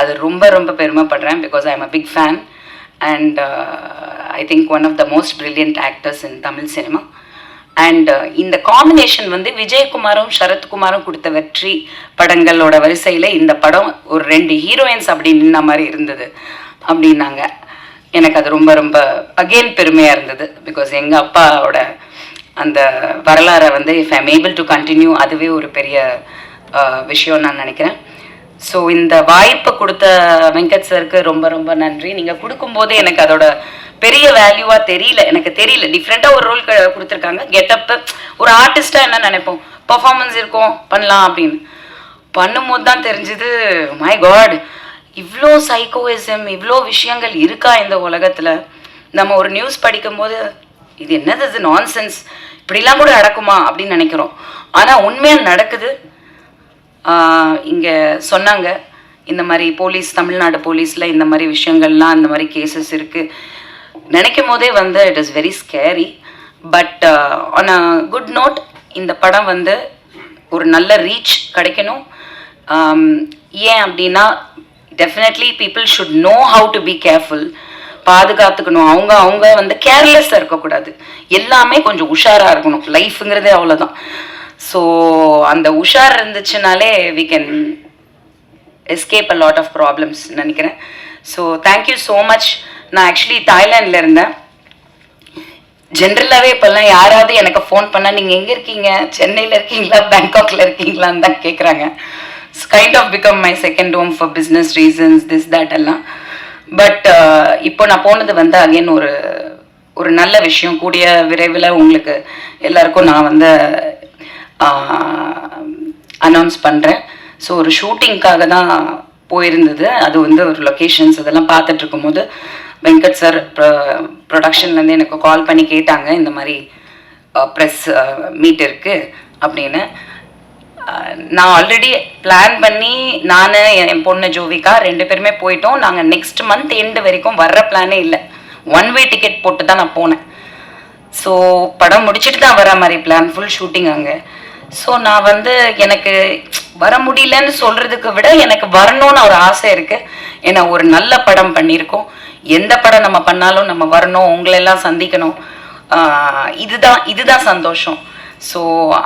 அது ரொம்ப ரொம்ப பெருமைப்படுறேன், because I am a big fan and I think one of the most brilliant actors in Tamil cinema. And இந்த காம்பினேஷன் வந்து விஜயகுமாரும் சரத்குமாரும் கொடுத்த வெற்றி படங்களோட வரிசையில் இந்த படம் ஒரு 2 ஹீரோயின்ஸ் அப்படி நின்ன மாதிரி இருந்தது அப்படின்னாங்க. எனக்கு அது ரொம்ப ரொம்ப அகெயின் பெருமையாக இருந்தது. பிகாஸ் எங்கள் அப்பாவோட அந்த வரலாறை வந்து if I am able to continue, அதுவே ஒரு பெரிய விஷயம் நான் நினைக்கிறேன். ஸோ இந்த வாய்ப்பை கொடுத்த வெங்கட் சருக்கு ரொம்ப ரொம்ப நன்றி. நீங்கள் கொடுக்கும்போது எனக்கு அதோட பெரிய வேல்யூவாக எனக்கு தெரியல. டிஃப்ரெண்ட்டாக ஒரு ரோல் கொடுத்துருக்காங்க, கெட்டப்பு, ஒரு ஆர்டிஸ்டாக என்ன நினைப்போம், பர்ஃபார்மன்ஸ் இருக்கும் பண்ணலாம் அப்படின்னு பண்ணும்போது தான் தெரிஞ்சுது, மை காட், இவ்வளோ சைக்கோயிசம், இவ்வளோ விஷயங்கள் இருக்கா இந்த உலகத்தில். நம்ம ஒரு நியூஸ் படிக்கும்போது இது என்னது, இது நான்சென்ஸ், இப்படிலாம் கூட நடக்குமா அப்படின்னு நினைக்கிறோம். ஆனால் உண்மையாக நடக்குது. இங்கே சொன்னாங்க இந்த மாதிரி போலீஸ், தமிழ்நாடு போலீஸில் இந்த மாதிரி விஷயங்கள்லாம், இந்த மாதிரி கேசஸ் இருக்குது. நினைக்கும் போதே வந்து it is very scary. But on a good note, இந்த படம் வந்து ஒரு நல்ல ரீச் கிடைக்கணும். ஏன் அப்படின்னா definitely people should know how to be careful. பாதுகாத்துக்கணும். அவங்க வந்து கேர்லெஸ்ஸாக இருக்கக்கூடாது, எல்லாமே கொஞ்சம் உஷாராக இருக்கணும். லைஃபுங்கிறதே அவ்வளோதான். ஸோ அந்த உஷார் இருந்துச்சுனாலே we can escape a lot of problems நினைக்கிறேன். So thank you so much. நான் ஆக்சுவலி தாய்லாண்டில் இருந்தேன். ஜென்ரலாகவே இப்போல்லாம் யாராவது எனக்கு ஃபோன் பண்ணால் நீங்கள் எங்கே இருக்கீங்க, சென்னையில் இருக்கீங்களா, பேங்காக்ல இருக்கீங்களான்னு தான் கேட்குறாங்க. It's kind of become my second home for business reasons, this that எல்லாம். பட் இப்போ நான் போனது வந்து அகெயின் ஒரு நல்ல விஷயம். கூடிய விரைவில் உங்களுக்கு எல்லாருக்கும் நான் வந்து அனௌன்ஸ் பண்ணுறேன். ஸோ ஒரு ஷூட்டிங்காக தான் போயிருந்தது. அது வந்து ஒரு லொக்கேஷன்ஸ் அதெல்லாம் பார்த்துட்டு இருக்கும்போது வெங்கட் சார் ப்ரொடக்ஷன்லேருந்து எனக்கு கால் பண்ணி கேட்டாங்க, இந்த மாதிரி ப்ரெஸ் மீட் இருக்குது அப்படின்னு. நான் ஆல்ரெடி பிளான் பண்ணி நான் என் பொண்ணு ஜோவிகா 2 பேருமே போயிட்டோம். நாங்கள் நெக்ஸ்ட் மந்த் எண்டு வரைக்கும் வர்ற பிளானே இல்லை. 1 வே டிக்கெட் போட்டு தான் நான் போனேன். ஸோ படம் முடிச்சுட்டு தான் வர மாதிரி பிளான், ஃபுல் ஷூட்டிங் அங்கே. ஸோ நான் வந்து எனக்கு வர முடியலன்னு சொல்கிறதுக்கு விட எனக்கு வரணும்னு ஒரு ஆசை இருக்குது. ஏன்னா ஒரு நல்ல படம் பண்ணியிருக்கோம். எந்த படம் நம்ம பண்ணாலும் நம்ம வரணும், உங்களெல்லாம் சந்திக்கணும், இதுதான் சந்தோஷம். ஸோ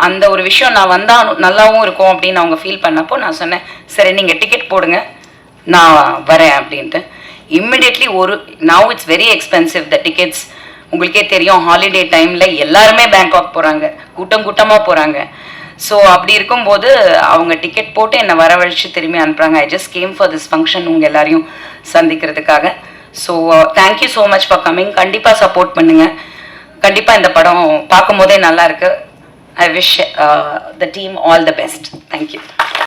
அந்த ஒரு விஷயம் நான் வந்தால் நல்லாவும் இருக்கும் அப்படின்னு அவங்க ஃபீல் பண்ணப்போ நான் சொன்னேன், சரி நீங்கள் டிக்கெட் போடுங்க நான் வரேன் அப்படின்ட்டு. Immediately now it's very expensive the tickets. உங்களுக்கே தெரியும், ஹாலிடே டைமில் எல்லாருமே பேங்காக் போகிறாங்க, கூட்டமாக போகிறாங்க. ஸோ அப்படி இருக்கும்போது அவங்க டிக்கெட் போட்டு என்னை வரவழைச்சு திரும்பி அனுப்புகிறாங்க. I just came for this function, உங்கள் எல்லாரையும் சந்திக்கிறதுக்காக. So thank you so much for coming. கண்டிப்பாக சப்போர்ட் பண்ணுங்கள். கண்டிப்பாக இந்த படம் பார்க்கும் போதே நல்லா இருக்கு. I wish the team all the best. Thank you.